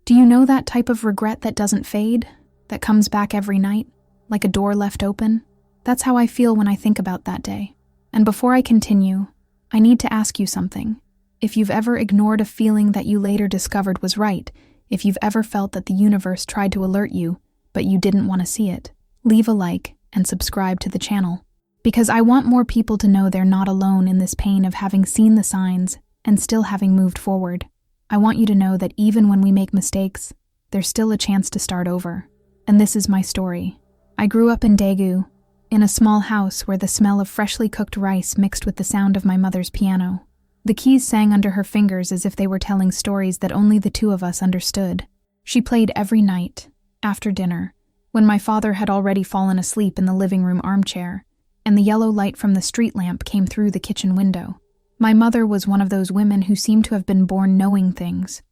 Do you know that type of regret that doesn't fade, that comes back every night, like a door left open? That's how I feel when I think about that day. And before I continue, I need to ask you something. If you've ever ignored a feeling that you later discovered was right, if you've ever felt that the universe tried to alert you, but you didn't want to see it, leave a like and subscribe to the channel. Because I want more people to know they're not alone in this pain of having seen the signs and still having moved forward. I want you to know that even when we make mistakes, there's still a chance to start over. And this is my story. I grew up in Daegu, in a small house where the smell of freshly cooked rice mixed with the sound of my mother's piano. The keys sang under her fingers as if they were telling stories that only the two of us understood. She played every night, after dinner, when my father had already fallen asleep in the living room armchair, and the yellow light from the street lamp came through the kitchen window. My mother was one of those women who seemed to have been born knowing things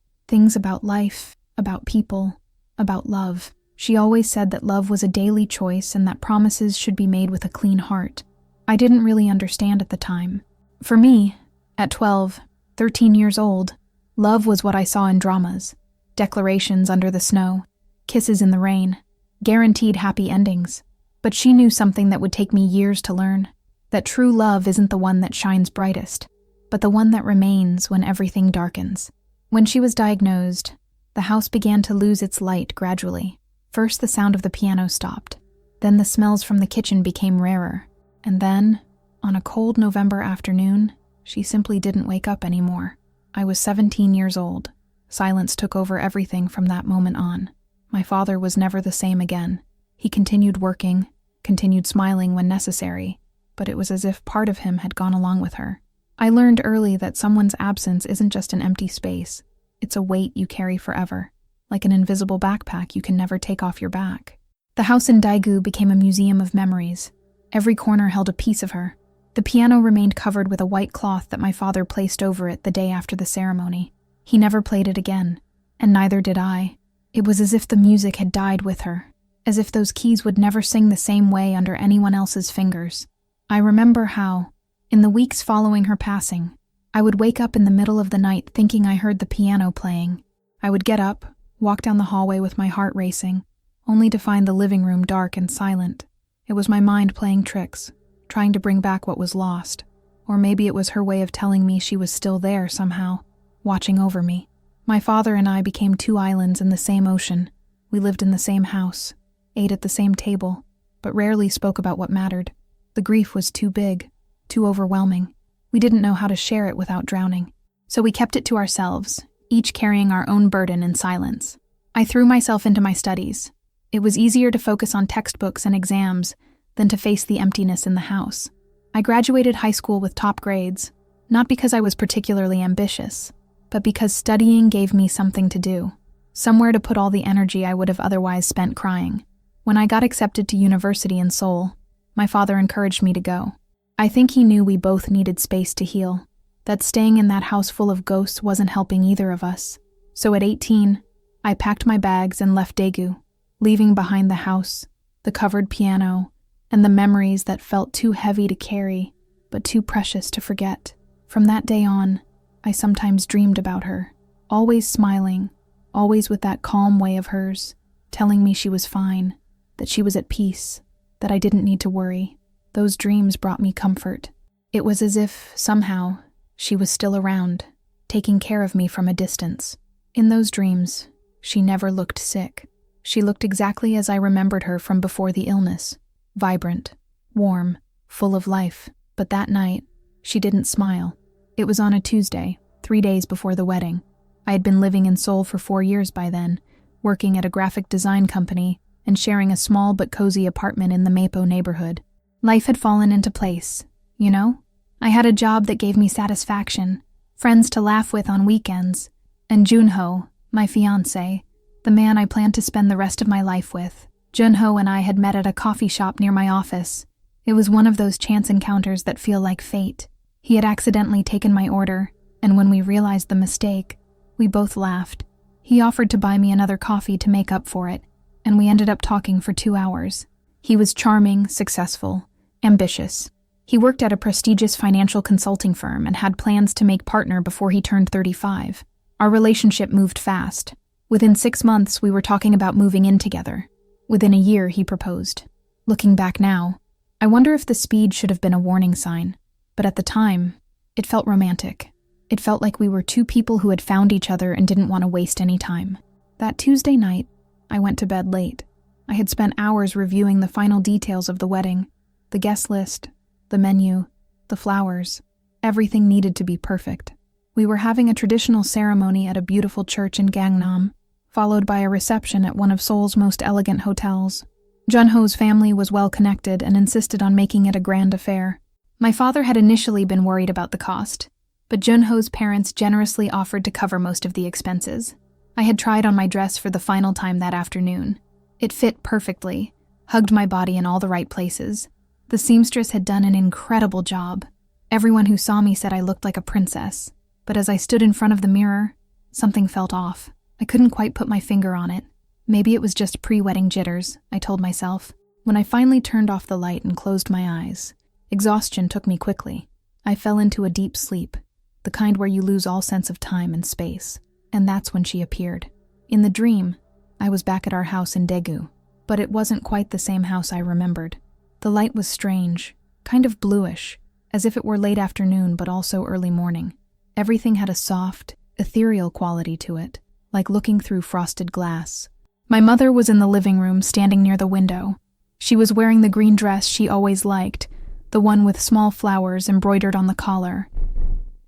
about life, about people, about love. She always said that love was a daily choice and that promises should be made with a clean heart. I didn't really understand at the time. For me, at 12, 13 years old, love was what I saw in dramas. Declarations under the snow, kisses in the rain, guaranteed happy endings. But she knew something that would take me years to learn, that true love isn't the one that shines brightest, but the one that remains when everything darkens. When she was diagnosed, the house began to lose its light gradually. First, the sound of the piano stopped. Then the smells from the kitchen became rarer. And then, on a cold November afternoon, she simply didn't wake up anymore. I was 17 years old. Silence took over everything from that moment on. My father was never the same again. He continued working, continued smiling when necessary, but it was as if part of him had gone along with her. I learned early that someone's absence isn't just an empty space. It's a weight you carry forever, like an invisible backpack you can never take off your back. The house in Daegu became a museum of memories. Every corner held a piece of her. The piano remained covered with a white cloth that my father placed over it the day after the ceremony. He never played it again, and neither did I. It was as if the music had died with her, as if those keys would never sing the same way under anyone else's fingers. I remember how, in the weeks following her passing, I would wake up in the middle of the night thinking I heard the piano playing. I would get up, walk down the hallway with my heart racing, only to find the living room dark and silent. It was my mind playing tricks, trying to bring back what was lost. Or maybe it was her way of telling me she was still there somehow, watching over me. My father and I became two islands in the same ocean. We lived in the same house, ate at the same table, but rarely spoke about what mattered. The grief was too big, too overwhelming. We didn't know how to share it without drowning. So we kept it to ourselves, each carrying our own burden in silence. I threw myself into my studies. It was easier to focus on textbooks and exams than to face the emptiness in the house. I graduated high school with top grades, not because I was particularly ambitious, but because studying gave me something to do, somewhere to put all the energy I would have otherwise spent crying. When I got accepted to university in Seoul, my father encouraged me to go. I think he knew we both needed space to heal, that staying in that house full of ghosts wasn't helping either of us. So at 18, I packed my bags and left Daegu, leaving behind the house, the covered piano, and the memories that felt too heavy to carry, but too precious to forget. From that day on, I sometimes dreamed about her, always smiling, always with that calm way of hers, telling me she was fine, that she was at peace, that I didn't need to worry. Those dreams brought me comfort. It was as if, somehow, she was still around, taking care of me from a distance. In those dreams, she never looked sick. She looked exactly as I remembered her from before the illness, vibrant, warm, full of life. But that night, she didn't smile. It was on a Tuesday, 3 days before the wedding. I had been living in Seoul for 4 years by then, working at a graphic design company and sharing a small but cozy apartment in the Mapo neighborhood. Life had fallen into place, you know? I had a job that gave me satisfaction, friends to laugh with on weekends, and Junho, my fiancé, the man I planned to spend the rest of my life with. Junho and I had met at a coffee shop near my office. It was one of those chance encounters that feel like fate. He had accidentally taken my order, and when we realized the mistake, we both laughed. He offered to buy me another coffee to make up for it, and we ended up talking for 2 hours. He was charming, successful, ambitious. He worked at a prestigious financial consulting firm and had plans to make partner before he turned 35. Our relationship moved fast. Within 6 months, we were talking about moving in together. Within a year, he proposed. Looking back now, I wonder if the speed should have been a warning sign. But at the time, it felt romantic. It felt like we were two people who had found each other and didn't want to waste any time. That Tuesday night, I went to bed late. I had spent hours reviewing the final details of the wedding, the guest list, the menu, the flowers. Everything needed to be perfect. We were having a traditional ceremony at a beautiful church in Gangnam, followed by a reception at one of Seoul's most elegant hotels. Junho's family was well connected and insisted on making it a grand affair. My father had initially been worried about the cost, but Junho's parents generously offered to cover most of the expenses. I had tried on my dress for the final time that afternoon. It fit perfectly, hugged my body in all the right places. The seamstress had done an incredible job. Everyone who saw me said I looked like a princess. But as I stood in front of the mirror, something felt off. I couldn't quite put my finger on it. Maybe it was just pre-wedding jitters, I told myself. When I finally turned off the light and closed my eyes, exhaustion took me quickly. I fell into a deep sleep, the kind where you lose all sense of time and space. And that's when she appeared. In the dream, I was back at our house in Daegu, but it wasn't quite the same house I remembered. The light was strange, kind of bluish, as if it were late afternoon but also early morning. Everything had a soft, ethereal quality to it, like looking through frosted glass. My mother was in the living room, standing near the window. She was wearing the green dress she always liked, the one with small flowers embroidered on the collar.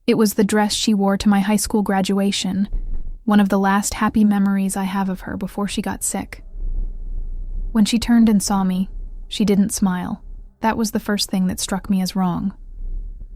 It was the dress she wore to my high school graduation, one of the last happy memories I have of her before she got sick. When she turned and saw me, she didn't smile. That was the first thing that struck me as wrong.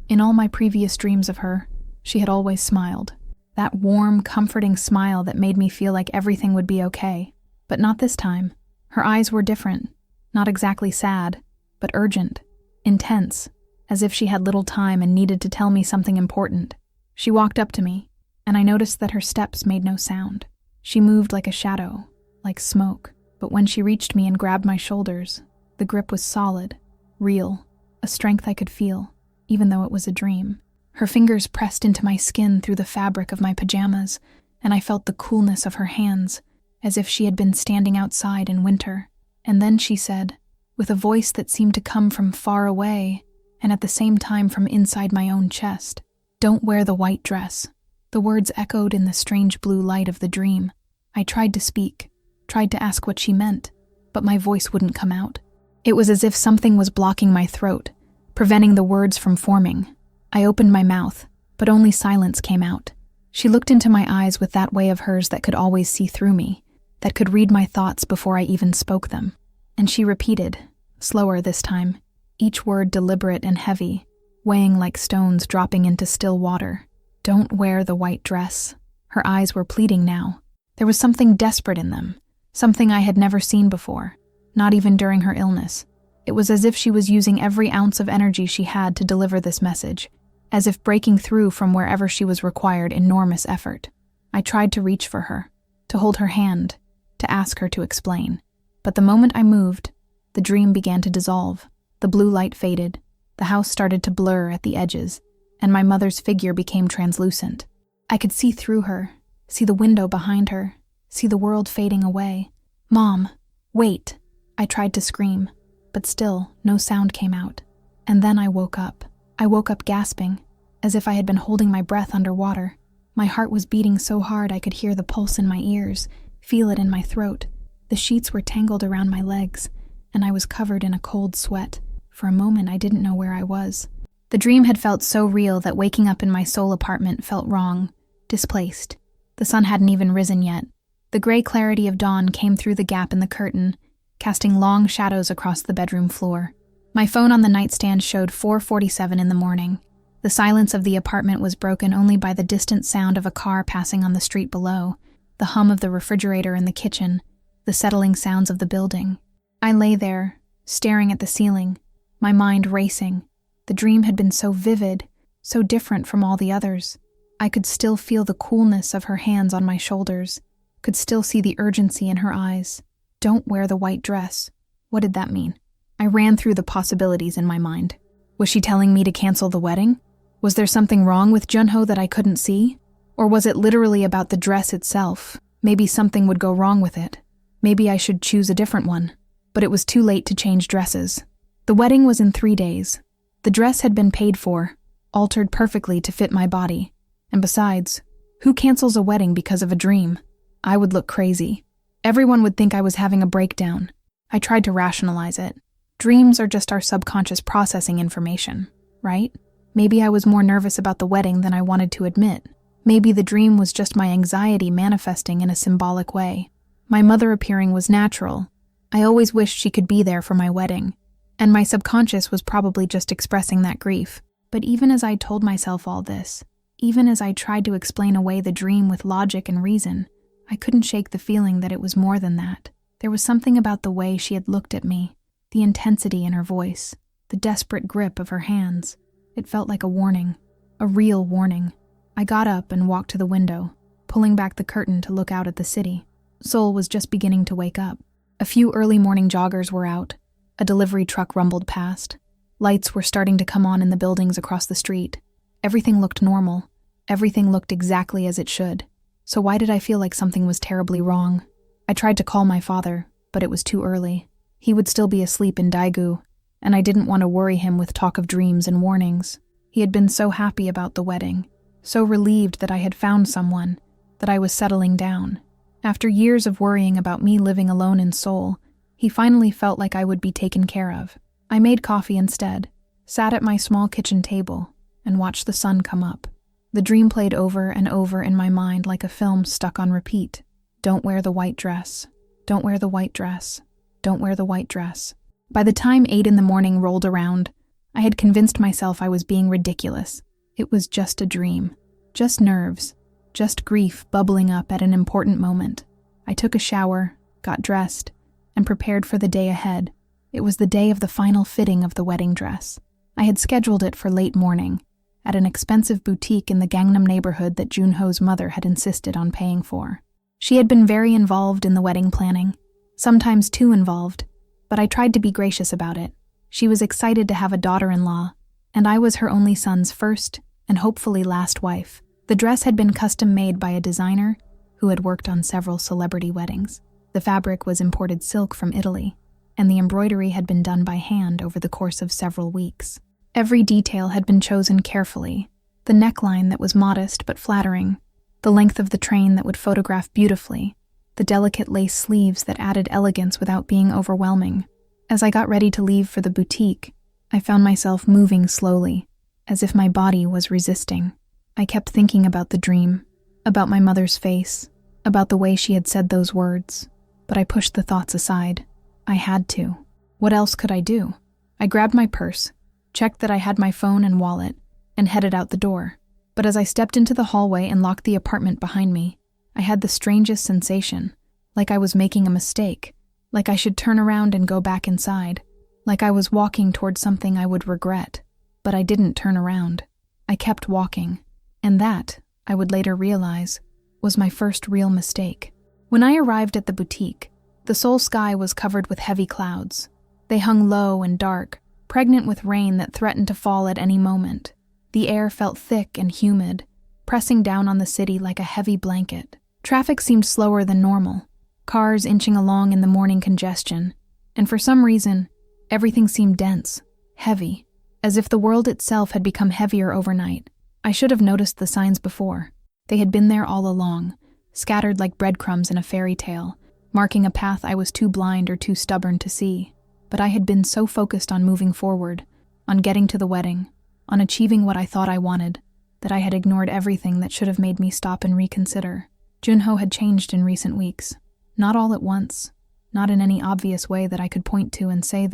In all my previous dreams of her, she had always smiled. That warm, comforting smile that made me feel like everything would be okay. But not this time. Her eyes were different. Not exactly sad, but urgent, intense, as if she had little time and needed to tell me something important. She walked up to me, and I noticed that her steps made no sound. She moved like a shadow, like smoke. But when she reached me and grabbed my shoulders, the grip was solid, real, a strength I could feel, even though it was a dream. Her fingers pressed into my skin through the fabric of my pajamas, and I felt the coolness of her hands, as if she had been standing outside in winter. And then she said, with a voice that seemed to come from far away, and at the same time from inside my own chest, "Don't wear the white dress." The words echoed in the strange blue light of the dream. I tried to speak, tried to ask what she meant, but my voice wouldn't come out. It was as if something was blocking my throat, preventing the words from forming. I opened my mouth, but only silence came out. She looked into my eyes with that way of hers that could always see through me, that could read my thoughts before I even spoke them. And she repeated, slower this time, each word deliberate and heavy, weighing like stones dropping into still water. "Don't wear the white dress." Her eyes were pleading now. There was something desperate in them, something I had never seen before, not even during her illness. It was as if she was using every ounce of energy she had to deliver this message, as if breaking through from wherever she was required enormous effort. I tried to reach for her, to hold her hand, to ask her to explain. But the moment I moved, the dream began to dissolve. The blue light faded, the house started to blur at the edges, and my mother's figure became translucent. I could see through her, see the window behind her, see the world fading away. "Mom, wait!" I tried to scream, but still no sound came out. And then I woke up. I woke up gasping, as if I had been holding my breath underwater. My heart was beating so hard I could hear the pulse in my ears, feel it in my throat. The sheets were tangled around my legs, and I was covered in a cold sweat. For a moment I didn't know where I was. The dream had felt so real that waking up in my Seoul apartment felt wrong, displaced. The sun hadn't even risen yet. The gray clarity of dawn came through the gap in the curtain, casting long shadows across the bedroom floor. My phone on the nightstand showed 4:47 in the morning. The silence of the apartment was broken only by the distant sound of a car passing on the street below, the hum of the refrigerator in the kitchen, the settling sounds of the building. I lay there, staring at the ceiling, my mind racing. The dream had been so vivid, so different from all the others. I could still feel the coolness of her hands on my shoulders, could still see the urgency in her eyes. "Don't wear the white dress." What did that mean? I ran through the possibilities in my mind. Was she telling me to cancel the wedding? Was there something wrong with Junho that I couldn't see? Or was it literally about the dress itself, Maybe something would go wrong with it. Maybe I should choose a different one. But it was too late to change dresses. The wedding was in 3 days. The dress had been paid for, altered perfectly to fit my body. And besides, who cancels a wedding because of a dream? I would look crazy. Everyone would think I was having a breakdown. I tried to rationalize it. Dreams are just our subconscious processing information, right? Maybe I was more nervous about the wedding than I wanted to admit. Maybe the dream was just my anxiety manifesting in a symbolic way. My mother appearing was natural. I always wished she could be there for my wedding, and my subconscious was probably just expressing that grief. But even as I told myself all this, even as I tried to explain away the dream with logic and reason, I couldn't shake the feeling that it was more than that. There was something about the way she had looked at me, the intensity in her voice, the desperate grip of her hands. It felt like a warning, a real warning. I got up and walked to the window, pulling back the curtain to look out at the city. Seoul was just beginning to wake up. A few early morning joggers were out. A delivery truck rumbled past. Lights were starting to come on in the buildings across the street. Everything looked normal. Everything looked exactly as it should. So why did I feel like something was terribly wrong? I tried to call my father, but it was too early. He would still be asleep in Daegu, and I didn't want to worry him with talk of dreams and warnings. He had been so happy about the wedding, so relieved that I had found someone, that I was settling down. After years of worrying about me living alone in Seoul, he finally felt like I would be taken care of. I made coffee instead, sat at my small kitchen table, and watched the sun come up. The dream played over and over in my mind like a film stuck on repeat. Don't wear the white dress. Don't wear the white dress. Don't wear the white dress. By the time 8 in the morning rolled around, I had convinced myself I was being ridiculous. It was just a dream. Just nerves. Just grief bubbling up at an important moment. I took a shower, got dressed, and prepared for the day ahead. It was the day of the final fitting of the wedding dress. I had scheduled it for late morning, at an expensive boutique in the Gangnam neighborhood that Junho's mother had insisted on paying for. She had been very involved in the wedding planning, sometimes too involved, but I tried to be gracious about it. She was excited to have a daughter-in-law, and I was her only son's first and hopefully last wife. The dress had been custom-made by a designer who had worked on several celebrity weddings. The fabric was imported silk from Italy, and the embroidery had been done by hand over the course of several weeks. Every detail had been chosen carefully. The neckline that was modest but flattering, the length of the train that would photograph beautifully, the delicate lace sleeves that added elegance without being overwhelming. As I got ready to leave for the boutique, I found myself moving slowly, as if my body was resisting. I kept thinking about the dream, about my mother's face, about the way she had said those words, but I pushed the thoughts aside. I had to. What else could I do? I grabbed my purse, checked that I had my phone and wallet, and headed out the door. But as I stepped into the hallway and locked the apartment behind me, I had the strangest sensation, like I was making a mistake, like I should turn around and go back inside, like I was walking toward something I would regret. But I didn't turn around. I kept walking, and that, I would later realize, was my first real mistake. When I arrived at the boutique, the Seoul sky was covered with heavy clouds. They hung low and dark, pregnant with rain that threatened to fall at any moment. The air felt thick and humid, pressing down on the city like a heavy blanket. Traffic seemed slower than normal, cars inching along in the morning congestion, and for some reason, everything seemed dense, heavy, as if the world itself had become heavier overnight. I should have noticed the signs before. They had been there all along, scattered like breadcrumbs in a fairy tale, marking a path I was too blind or too stubborn to see. But I had been so focused on moving forward, on getting to the wedding, on achieving what I thought I wanted, that I had ignored everything that should have made me stop and reconsider. Junho had changed in recent weeks. Not all at once, not in any obvious way that I could point to and say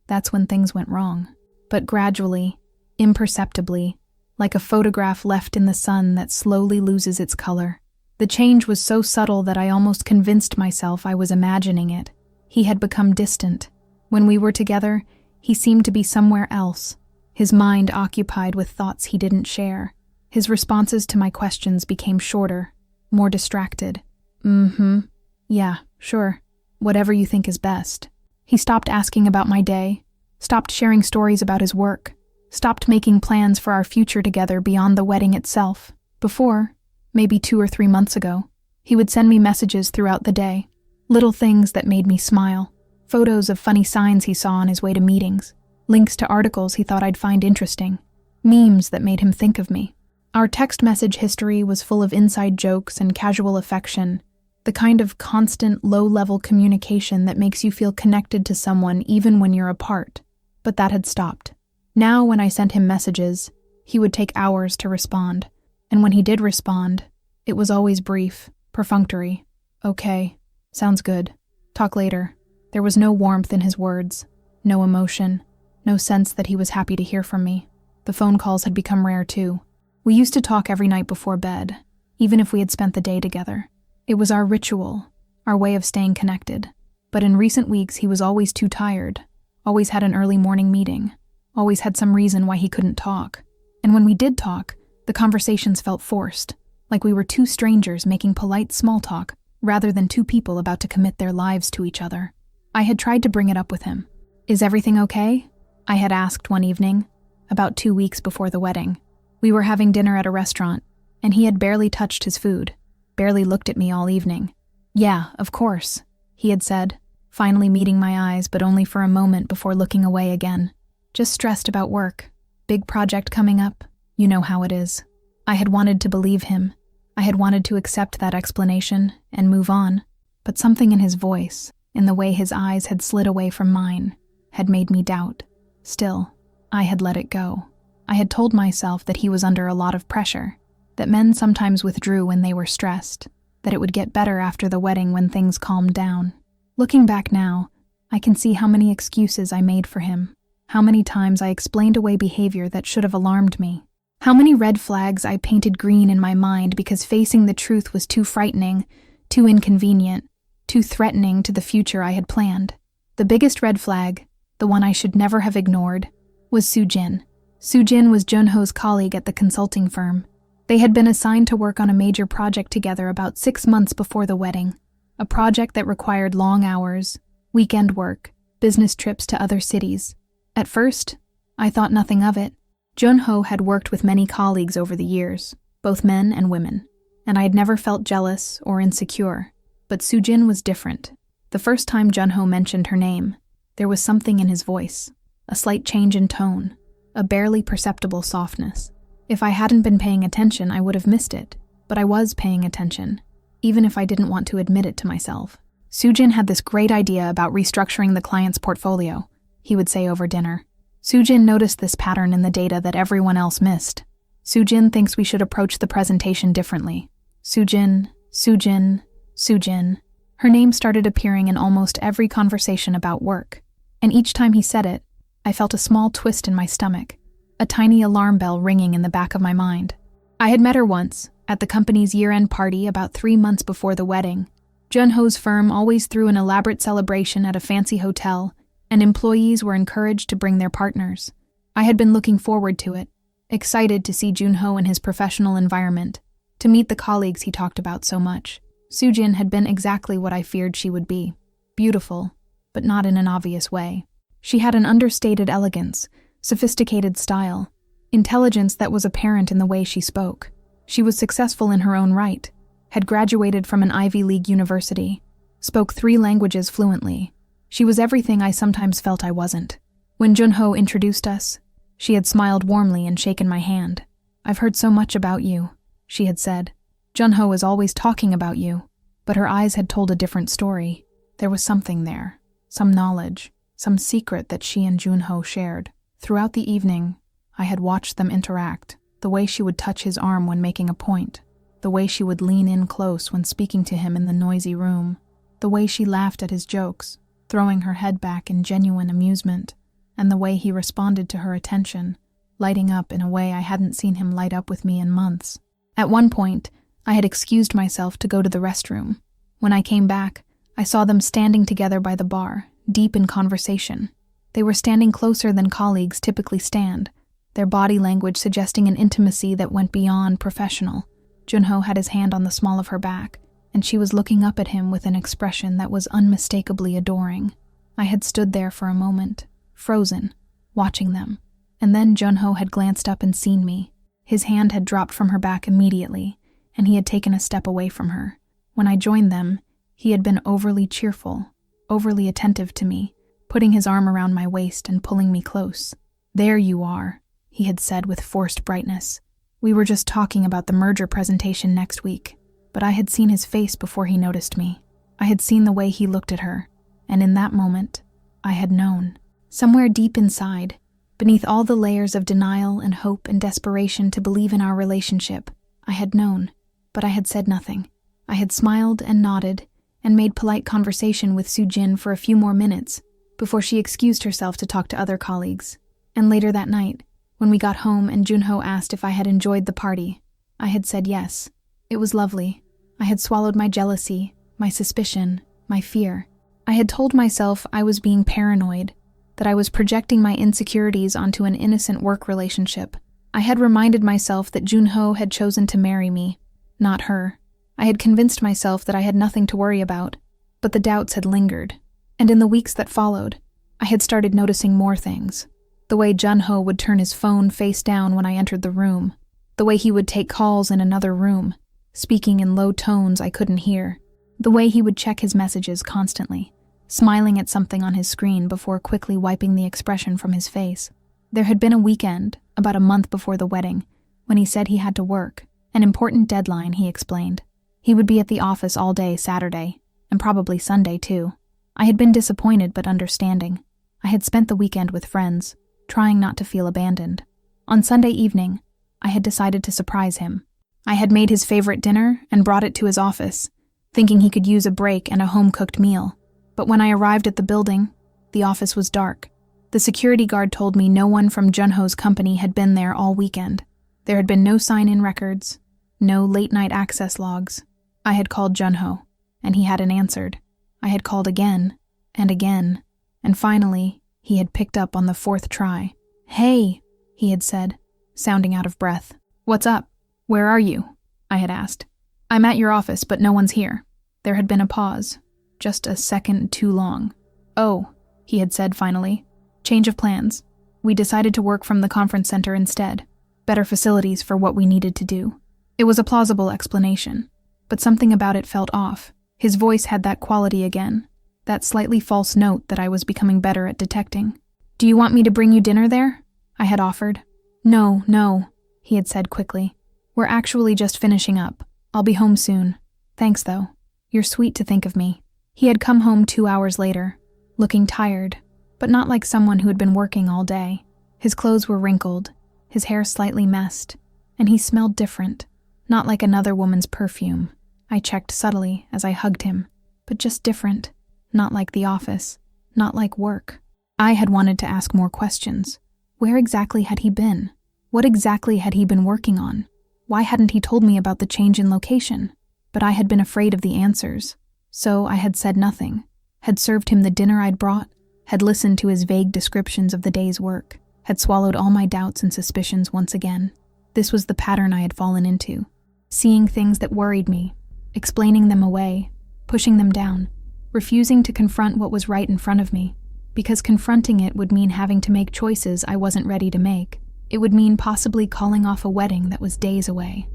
that's when things went wrong. But gradually, imperceptibly, like a photograph left in the sun that slowly loses its color. The change was so subtle that I almost convinced myself I was imagining it. He had become distant. When we were together, he seemed to be somewhere else, his mind occupied with thoughts he didn't share. His responses to my questions became shorter, more distracted. Yeah, sure. Whatever you think is best. He stopped asking about my day, stopped sharing stories about his work, stopped making plans for our future together beyond the wedding itself. Before, maybe 2 or 3 months ago, He would send me messages throughout the day, little things that made me smile, photos of funny signs he saw on his way to meetings, links to articles he thought I'd find interesting, memes that made him think of me. Our text message history was full of inside jokes and casual affection, the kind of constant, low-level communication that makes you feel connected to someone even when you're apart. But that had stopped. Now, when I sent him messages, he would take hours to respond. And when he did respond, it was always brief, perfunctory. Okay, sounds good. Talk later. There was no warmth in his words, no emotion, no sense that he was happy to hear from me. The phone calls had become rare too. We used to talk every night before bed, even if we had spent the day together. It was our ritual, our way of staying connected. But in recent weeks, he was always too tired, always had an early morning meeting, always had some reason why he couldn't talk. And when we did talk, the conversations felt forced, like we were two strangers making polite small talk rather than two people about to commit their lives to each other. I had tried to bring it up with him. Is everything okay? I had asked one evening, about 2 weeks before the wedding. We were having dinner at a restaurant, and he had barely touched his food, barely looked at me all evening. Yeah, of course, he had said, finally meeting my eyes, but only for a moment before looking away again. Just stressed about work. Big project coming up. You know how it is. I had wanted to believe him. I had wanted to accept that explanation and move on. But something in his voice, in the way his eyes had slid away from mine, had made me doubt. Still, I had let it go. I had told myself that he was under a lot of pressure, that men sometimes withdrew when they were stressed, that it would get better after the wedding when things calmed down. Looking back now, I can see how many excuses I made for him, how many times I explained away behavior that should have alarmed me, how many red flags I painted green in my mind because facing the truth was too frightening, too inconvenient, too threatening to the future I had planned. The biggest red flag, the one I should never have ignored, was Soo-jin. Soo-jin was Junho's colleague at the consulting firm. They had been assigned to work on a major project together about 6 months before the wedding, a project that required long hours, weekend work, business trips to other cities. At first, I thought nothing of it. Junho had worked with many colleagues over the years, both men and women, and I had never felt jealous or insecure. But Soo-jin was different. The first time Junho mentioned her name, there was something in his voice, a slight change in tone, a barely perceptible softness. If I hadn't been paying attention, I would have missed it, but I was paying attention, even if I didn't want to admit it to myself. Soo-jin had this great idea about restructuring the client's portfolio, he would say over dinner. Soo-jin noticed this pattern in the data that everyone else missed. Soo-jin thinks we should approach the presentation differently. Soo-jin, Soo-jin, Soo-jin. Her name started appearing in almost every conversation about work, and each time he said it, I felt a small twist in my stomach, a tiny alarm bell ringing in the back of my mind. I had met her once, at the company's year-end party about 3 months before the wedding. Junho's firm always threw an elaborate celebration at a fancy hotel, and employees were encouraged to bring their partners. I had been looking forward to it, excited to see Junho in his professional environment, to meet the colleagues he talked about so much. Soo-jin had been exactly what I feared she would be, beautiful, but not in an obvious way. She had an understated elegance, sophisticated style, intelligence that was apparent in the way she spoke. She was successful in her own right, had graduated from an Ivy League university, spoke 3 languages fluently. She was everything I sometimes felt I wasn't. When Junho introduced us, she had smiled warmly and shaken my hand. I've heard so much about you, she had said. Junho is always talking about you, but her eyes had told a different story. There was something there, some knowledge, some secret that she and Junho shared. Throughout the evening, I had watched them interact, the way she would touch his arm when making a point, the way she would lean in close when speaking to him in the noisy room, the way she laughed at his jokes, throwing her head back in genuine amusement, and the way he responded to her attention, lighting up in a way I hadn't seen him light up with me in months. At one point, I had excused myself to go to the restroom. When I came back, I saw them standing together by the bar, deep in conversation. They were standing closer than colleagues typically stand, their body language suggesting an intimacy that went beyond professional. Junho had his hand on the small of her back, and she was looking up at him with an expression that was unmistakably adoring. I had stood there for a moment, frozen, watching them, and then Junho had glanced up and seen me. His hand had dropped from her back immediately, and he had taken a step away from her. When I joined them, he had been overly cheerful, overly attentive to me, putting his arm around my waist and pulling me close. "There you are," he had said with forced brightness. We were just talking about the merger presentation next week, but I had seen his face before he noticed me. I had seen the way he looked at her, and in that moment, I had known. Somewhere deep inside, beneath all the layers of denial and hope and desperation to believe in our relationship, I had known, but I had said nothing. I had smiled and nodded and made polite conversation with Soo-jin for a few more minutes before she excused herself to talk to other colleagues. And later that night, when we got home and Junho asked if I had enjoyed the party, I had said yes. It was lovely. I had swallowed my jealousy, my suspicion, my fear. I had told myself I was being paranoid, that I was projecting my insecurities onto an innocent work relationship. I had reminded myself that Junho had chosen to marry me, not her. I had convinced myself that I had nothing to worry about, but the doubts had lingered. And in the weeks that followed, I had started noticing more things. The way Junho would turn his phone face down when I entered the room. The way he would take calls in another room, speaking in low tones I couldn't hear. The way he would check his messages constantly, smiling at something on his screen before quickly wiping the expression from his face. There had been a weekend, about a month before the wedding, when he said he had to work, an important deadline, he explained. He would be at the office all day Saturday, and probably Sunday too. I had been disappointed but understanding. I had spent the weekend with friends, trying not to feel abandoned. On Sunday evening, I had decided to surprise him. I had made his favorite dinner and brought it to his office, thinking he could use a break and a home-cooked meal. But when I arrived at the building, the office was dark. The security guard told me no one from Junho's company had been there all weekend. There had been no sign-in records, no late-night access logs. I had called Junho, and he hadn't answered. I had called again, and finally, he had picked up on the fourth try. "Hey," he had said, sounding out of breath. "What's up? Where are you?" I had asked. "I'm at your office, but no one's here." There had been a pause, just a second too long. "Oh," he had said finally. "Change of plans. We decided to work from the conference center instead. Better facilities for what we needed to do." It was a plausible explanation, but something about it felt off. His voice had that quality again, that slightly false note that I was becoming better at detecting. "Do you want me to bring you dinner there?" I had offered. No, he had said quickly. "We're actually just finishing up. I'll be home soon. Thanks, though. You're sweet to think of me." He had come home 2 hours later, looking tired, but not like someone who had been working all day. His clothes were wrinkled, his hair slightly messed, and he smelled different, not like another woman's perfume. I checked subtly as I hugged him, but just different, not like the office, not like work. I had wanted to ask more questions. Where exactly had he been? What exactly had he been working on? Why hadn't he told me about the change in location? But I had been afraid of the answers, so I had said nothing, had served him the dinner I'd brought, had listened to his vague descriptions of the day's work, had swallowed all my doubts and suspicions once again. This was the pattern I had fallen into, seeing things that worried me, explaining them away, pushing them down, refusing to confront what was right in front of me, because confronting it would mean having to make choices I wasn't ready to make. It would mean possibly calling off a wedding that was days away,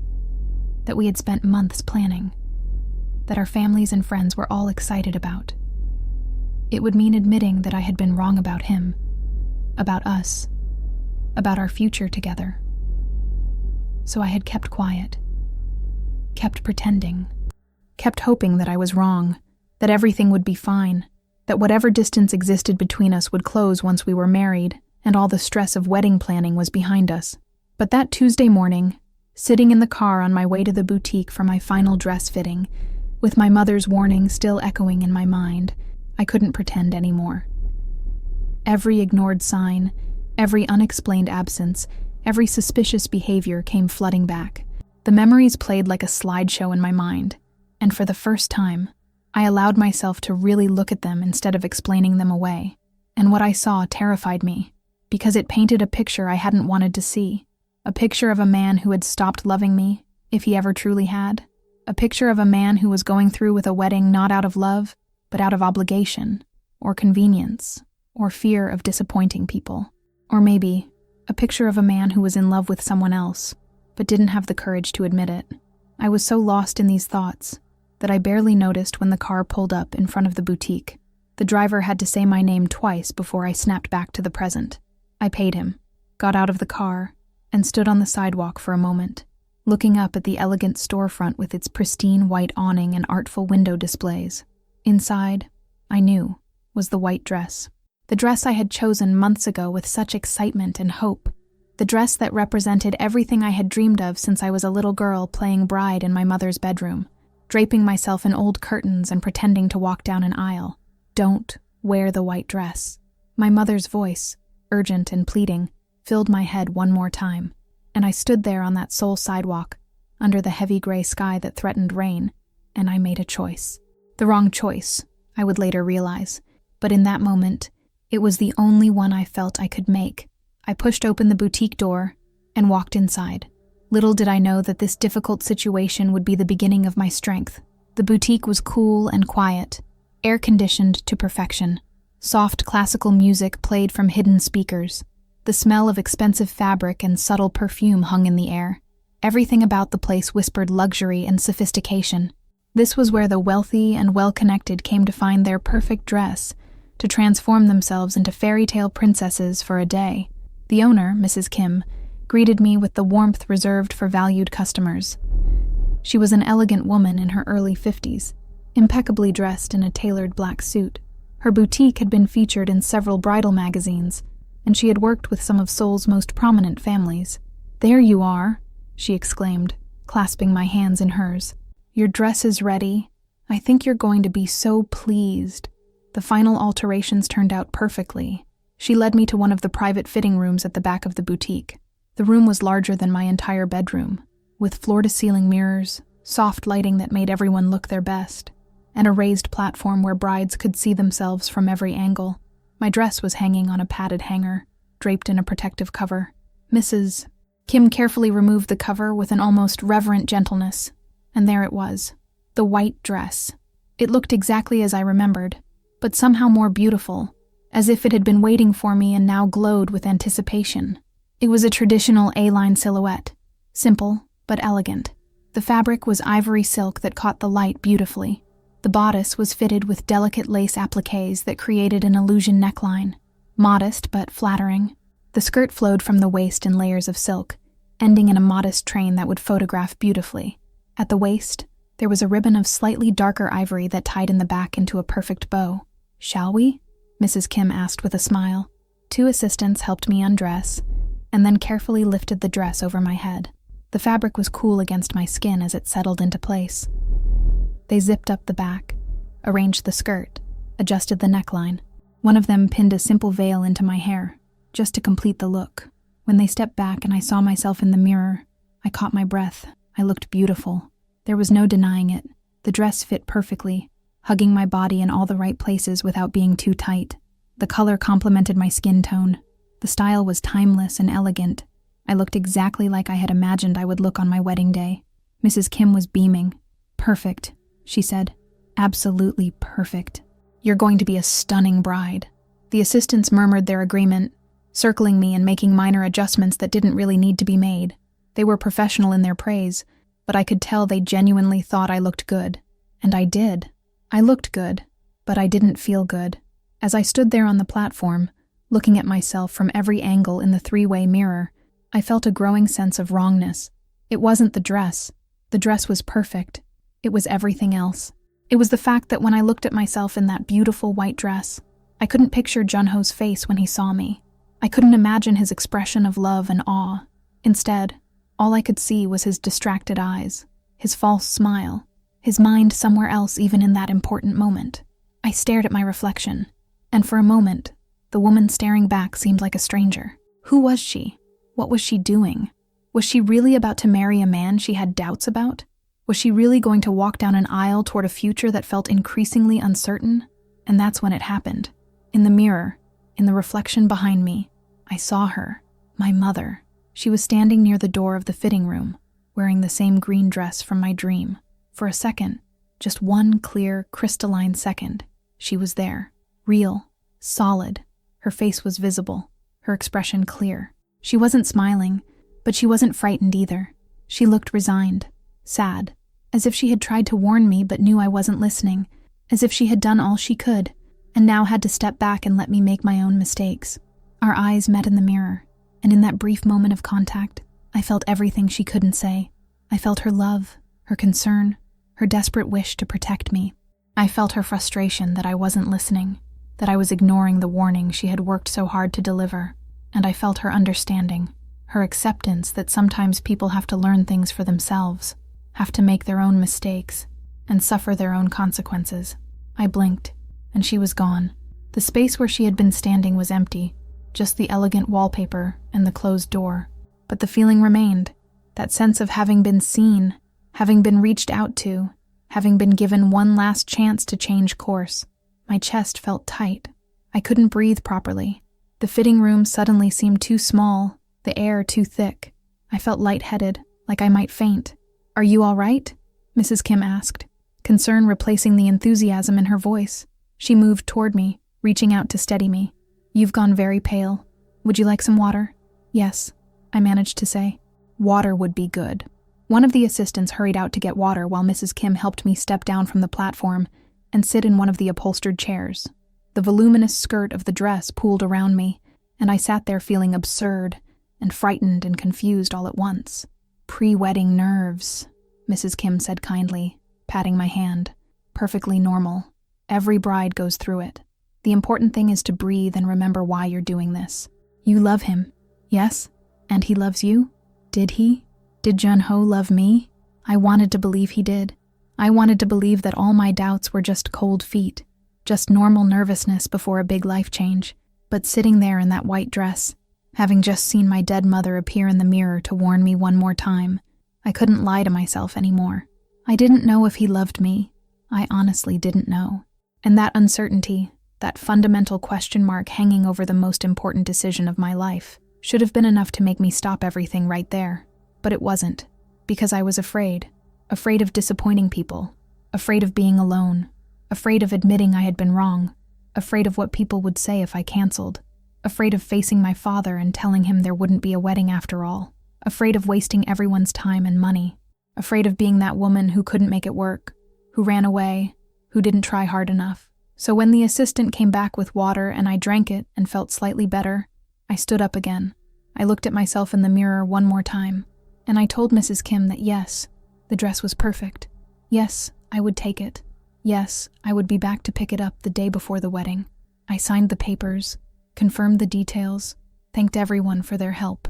that we had spent months planning, that our families and friends were all excited about. It would mean admitting that I had been wrong about him, about us, about our future together. So I had kept quiet, kept pretending, kept hoping that I was wrong, that everything would be fine, that whatever distance existed between us would close once we were married and all the stress of wedding planning was behind us. But that Tuesday morning, sitting in the car on my way to the boutique for my final dress fitting, with my mother's warning still echoing in my mind, I couldn't pretend anymore. Every ignored sign, every unexplained absence, every suspicious behavior came flooding back. The memories played like a slideshow in my mind, and for the first time, I allowed myself to really look at them instead of explaining them away. And what I saw terrified me, because it painted a picture I hadn't wanted to see. A picture of a man who had stopped loving me, if he ever truly had. A picture of a man who was going through with a wedding not out of love, but out of obligation, or convenience, or fear of disappointing people. Or maybe, a picture of a man who was in love with someone else, but didn't have the courage to admit it. I was so lost in these thoughts, that I barely noticed when the car pulled up in front of the boutique. The driver had to say my name twice before I snapped back to the present. I paid him, got out of the car, and stood on the sidewalk for a moment, looking up at the elegant storefront with its pristine white awning and artful window displays. Inside, I knew, was the white dress. The dress I had chosen months ago with such excitement and hope. The dress that represented everything I had dreamed of since I was a little girl playing bride in my mother's bedroom, draping myself in old curtains and pretending to walk down an aisle. Don't wear the white dress. My mother's voice, urgent and pleading, filled my head one more time, and I stood there on that sole sidewalk, under the heavy gray sky that threatened rain, and I made a choice. The wrong choice, I would later realize, but in that moment, it was the only one I felt I could make. I pushed open the boutique door and walked inside. Little did I know that this difficult situation would be the beginning of my strength. The boutique was cool and quiet, air-conditioned to perfection. Soft classical music played from hidden speakers. The smell of expensive fabric and subtle perfume hung in the air. Everything about the place whispered luxury and sophistication. This was where the wealthy and well-connected came to find their perfect dress, to transform themselves into fairy tale princesses for a day. The owner, Mrs. Kim, greeted me with the warmth reserved for valued customers. She was an elegant woman in her early 50s, impeccably dressed in a tailored black suit. Her boutique had been featured in several bridal magazines, and she had worked with some of Seoul's most prominent families. "There you are," she exclaimed, clasping my hands in hers. "Your dress is ready. I think you're going to be so pleased." The final alterations turned out perfectly. She led me to one of the private fitting rooms at the back of the boutique. The room was larger than my entire bedroom, with floor-to-ceiling mirrors, soft lighting that made everyone look their best, and a raised platform where brides could see themselves from every angle. My dress was hanging on a padded hanger, draped in a protective cover. Mrs. Kim carefully removed the cover with an almost reverent gentleness, and there it was, the white dress. It looked exactly as I remembered, but somehow more beautiful, as if it had been waiting for me and now glowed with anticipation. It was a traditional A-line silhouette, simple but elegant. The fabric was ivory silk that caught the light beautifully. The bodice was fitted with delicate lace appliques that created an illusion neckline, modest but flattering. The skirt flowed from the waist in layers of silk, ending in a modest train that would photograph beautifully. At the waist, there was a ribbon of slightly darker ivory that tied in the back into a perfect bow. "Shall we?" Mrs. Kim asked with a smile. 2 assistants helped me undress, and then carefully lifted the dress over my head. The fabric was cool against my skin as it settled into place. They zipped up the back, arranged the skirt, adjusted the neckline. One of them pinned a simple veil into my hair, just to complete the look. When they stepped back and I saw myself in the mirror, I caught my breath. I looked beautiful. There was no denying it. The dress fit perfectly, hugging my body in all the right places without being too tight. The color complemented my skin tone. The style was timeless and elegant. I looked exactly like I had imagined I would look on my wedding day. Mrs. Kim was beaming. "Perfect," she said. "Absolutely perfect. You're going to be a stunning bride." The assistants murmured their agreement, circling me and making minor adjustments that didn't really need to be made. They were professional in their praise, but I could tell they genuinely thought I looked good. And I did. I looked good, but I didn't feel good. As I stood there on the platform, looking at myself from every angle in the 3-way mirror, I felt a growing sense of wrongness. It wasn't the dress. The dress was perfect. It was everything else. It was the fact that when I looked at myself in that beautiful white dress, I couldn't picture Junho's face when he saw me. I couldn't imagine his expression of love and awe. Instead, all I could see was his distracted eyes, his false smile, his mind somewhere else even in that important moment. I stared at my reflection, and for a moment, the woman staring back seemed like a stranger. Who was she? What was she doing? Was she really about to marry a man she had doubts about? Was she really going to walk down an aisle toward a future that felt increasingly uncertain? And that's when it happened. In the mirror, in the reflection behind me, I saw her, my mother. She was standing near the door of the fitting room, wearing the same green dress from my dream. For a second, just one clear, crystalline second, she was there. Real, solid. Her face was visible, her expression clear. She wasn't smiling, but she wasn't frightened either. She looked resigned, sad, as if she had tried to warn me but knew I wasn't listening, as if she had done all she could, and now had to step back and let me make my own mistakes. Our eyes met in the mirror, and in that brief moment of contact, I felt everything she couldn't say. I felt her love, her concern, her desperate wish to protect me. I felt her frustration that I wasn't listening, that I was ignoring the warning she had worked so hard to deliver, and I felt her understanding, her acceptance that sometimes people have to learn things for themselves, have to make their own mistakes, and suffer their own consequences. I blinked, and she was gone. The space where she had been standing was empty, just the elegant wallpaper and the closed door. But the feeling remained, that sense of having been seen, having been reached out to, having been given one last chance to change course. My chest felt tight. I couldn't breathe properly. The fitting room suddenly seemed too small, the air too thick. I felt lightheaded, like I might faint. "Are you all right?" Mrs. Kim asked, concern replacing the enthusiasm in her voice. She moved toward me, reaching out to steady me. "You've gone very pale. Would you like some water?" "Yes," I managed to say. "Water would be good." One of the assistants hurried out to get water while Mrs. Kim helped me step down from the platform and sit in one of the upholstered chairs. The voluminous skirt of the dress pooled around me, and I sat there feeling absurd and frightened and confused all at once. "Pre-wedding nerves," Mrs. Kim said kindly, patting my hand. "Perfectly normal. Every bride goes through it. The important thing is to breathe and remember why you're doing this. You love him, yes? And he loves you? Did he? Did Junho love me?" I wanted to believe he did. I wanted to believe that all my doubts were just cold feet, just normal nervousness before a big life change. But sitting there in that white dress, having just seen my dead mother appear in the mirror to warn me one more time, I couldn't lie to myself anymore. I didn't know if he loved me. I honestly didn't know. And that uncertainty, that fundamental question mark hanging over the most important decision of my life, should have been enough to make me stop everything right there. But it wasn't, because I was afraid of disappointing people, afraid of being alone, afraid of admitting I had been wrong, afraid of what people would say if I canceled, afraid of facing my father and telling him there wouldn't be a wedding after all, afraid of wasting everyone's time and money, afraid of being that woman who couldn't make it work, who ran away, who didn't try hard enough. So when the assistant came back with water and I drank it and felt slightly better, I stood up again. I looked at myself in the mirror one more time, and I told Mrs. Kim that yes, the dress was perfect. Yes, I would take it. Yes, I would be back to pick it up the day before the wedding. I signed the papers, confirmed the details, thanked everyone for their help.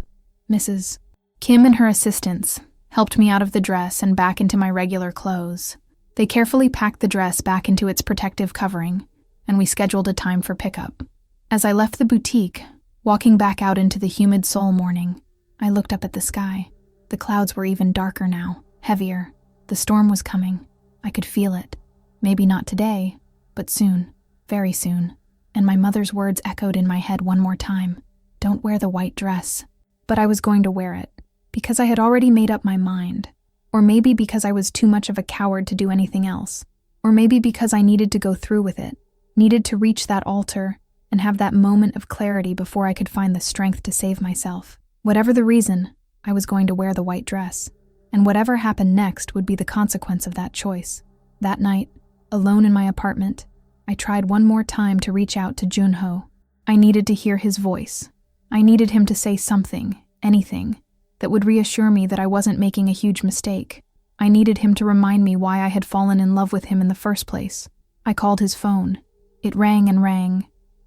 Mrs. Kim and her assistants helped me out of the dress and back into my regular clothes. They carefully packed the dress back into its protective covering, and we scheduled a time for pickup. As I left the boutique, walking back out into the humid Seoul morning, I looked up at the sky. The clouds were even darker now, heavier. The storm was coming. I could feel it. Maybe not today, but soon, very soon. And my mother's words echoed in my head one more time. "Don't wear the white dress." But I was going to wear it, because I had already made up my mind. Or maybe because I was too much of a coward to do anything else. Or maybe because I needed to go through with it, needed to reach that altar and have that moment of clarity before I could find the strength to save myself. Whatever the reason, I was going to wear the white dress. And whatever happened next would be the consequence of that choice. That night, alone in my apartment, I tried one more time to reach out to Junho. I needed to hear his voice. I needed him to say something, anything, that would reassure me that I wasn't making a huge mistake. I needed him to remind me why I had fallen in love with him in the first place. I called his phone. It rang,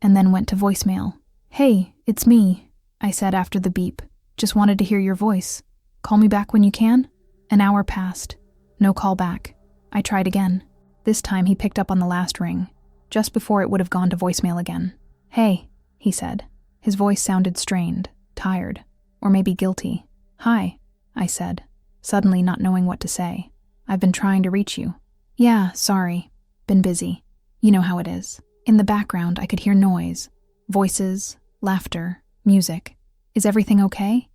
and then went to voicemail. "Hey, it's me," I said after the beep. "Just wanted to hear your voice. Call me back when you can?" An hour passed. No call back. I tried again. This time he picked up on the last ring, just before it would have gone to voicemail again. "Hey," he said. His voice sounded strained, tired, or maybe guilty. "Hi," I said, suddenly not knowing what to say. "I've been trying to reach you." "Yeah, sorry. Been busy. You know how it is." In the background, I could hear noise. Voices, laughter, music. "Is everything okay?"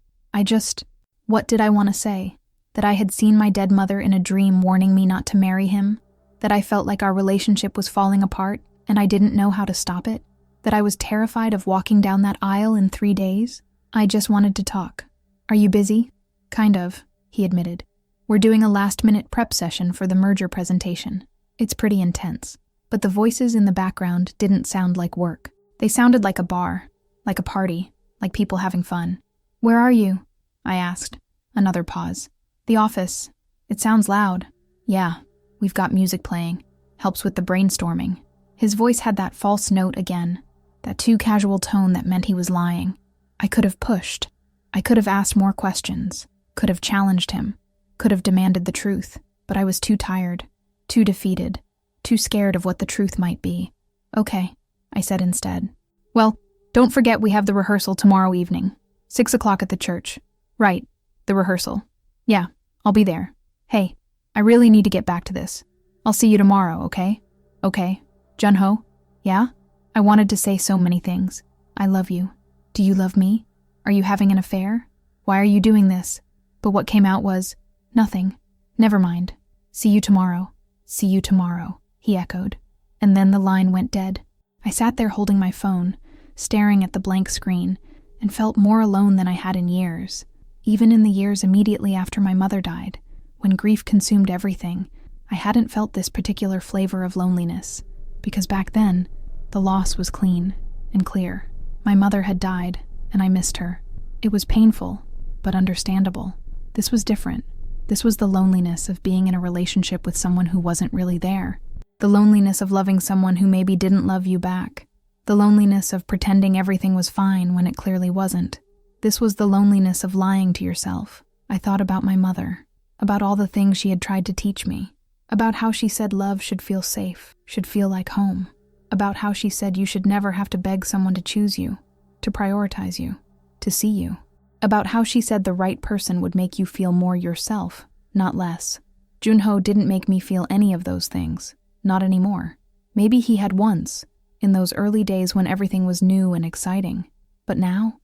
What did I want to say? That I had seen my dead mother in a dream warning me not to marry him? That I felt like our relationship was falling apart and I didn't know how to stop it? That I was terrified of walking down that aisle in 3 days? I just wanted to talk. "Are you busy?" "Kind of," he admitted. We're doing a last-minute prep session for the merger presentation. It's pretty intense. But the voices in the background didn't sound like work. They sounded like a bar, like a party, like people having fun. Where are you? I asked. Another pause. The office. It sounds loud. Yeah, we've got music playing. Helps with the brainstorming. His voice had that false note again, that too casual tone that meant he was lying. I could have pushed. I could have asked more questions, could have challenged him, could have demanded the truth, but I was too tired, too defeated, too scared of what the truth might be. Okay, I said instead. Well, don't forget we have the rehearsal tomorrow evening, 6 o'clock at the church. Right, the rehearsal. Yeah, I'll be there. Hey, I really need to get back to this. I'll see you tomorrow, okay? Okay. Junho? Yeah? I wanted to say so many things. I love you. Do you love me? Are you having an affair? Why are you doing this? But what came out was, nothing. Never mind. See you tomorrow. See you tomorrow, he echoed. And then the line went dead. I sat there holding my phone, staring at the blank screen, and felt more alone than I had in years. Even in the years immediately after my mother died, when grief consumed everything, I hadn't felt this particular flavor of loneliness, because back then, the loss was clean and clear. My mother had died, and I missed her. It was painful, but understandable. This was different. This was the loneliness of being in a relationship with someone who wasn't really there. The loneliness of loving someone who maybe didn't love you back. The loneliness of pretending everything was fine when it clearly wasn't. This was the loneliness of lying to yourself. I thought about my mother, about all the things she had tried to teach me, about how she said love should feel safe, should feel like home, about how she said you should never have to beg someone to choose you, to prioritize you, to see you, about how she said the right person would make you feel more yourself, not less. Junho didn't make me feel any of those things, not anymore. Maybe he had once, in those early days when everything was new and exciting. But now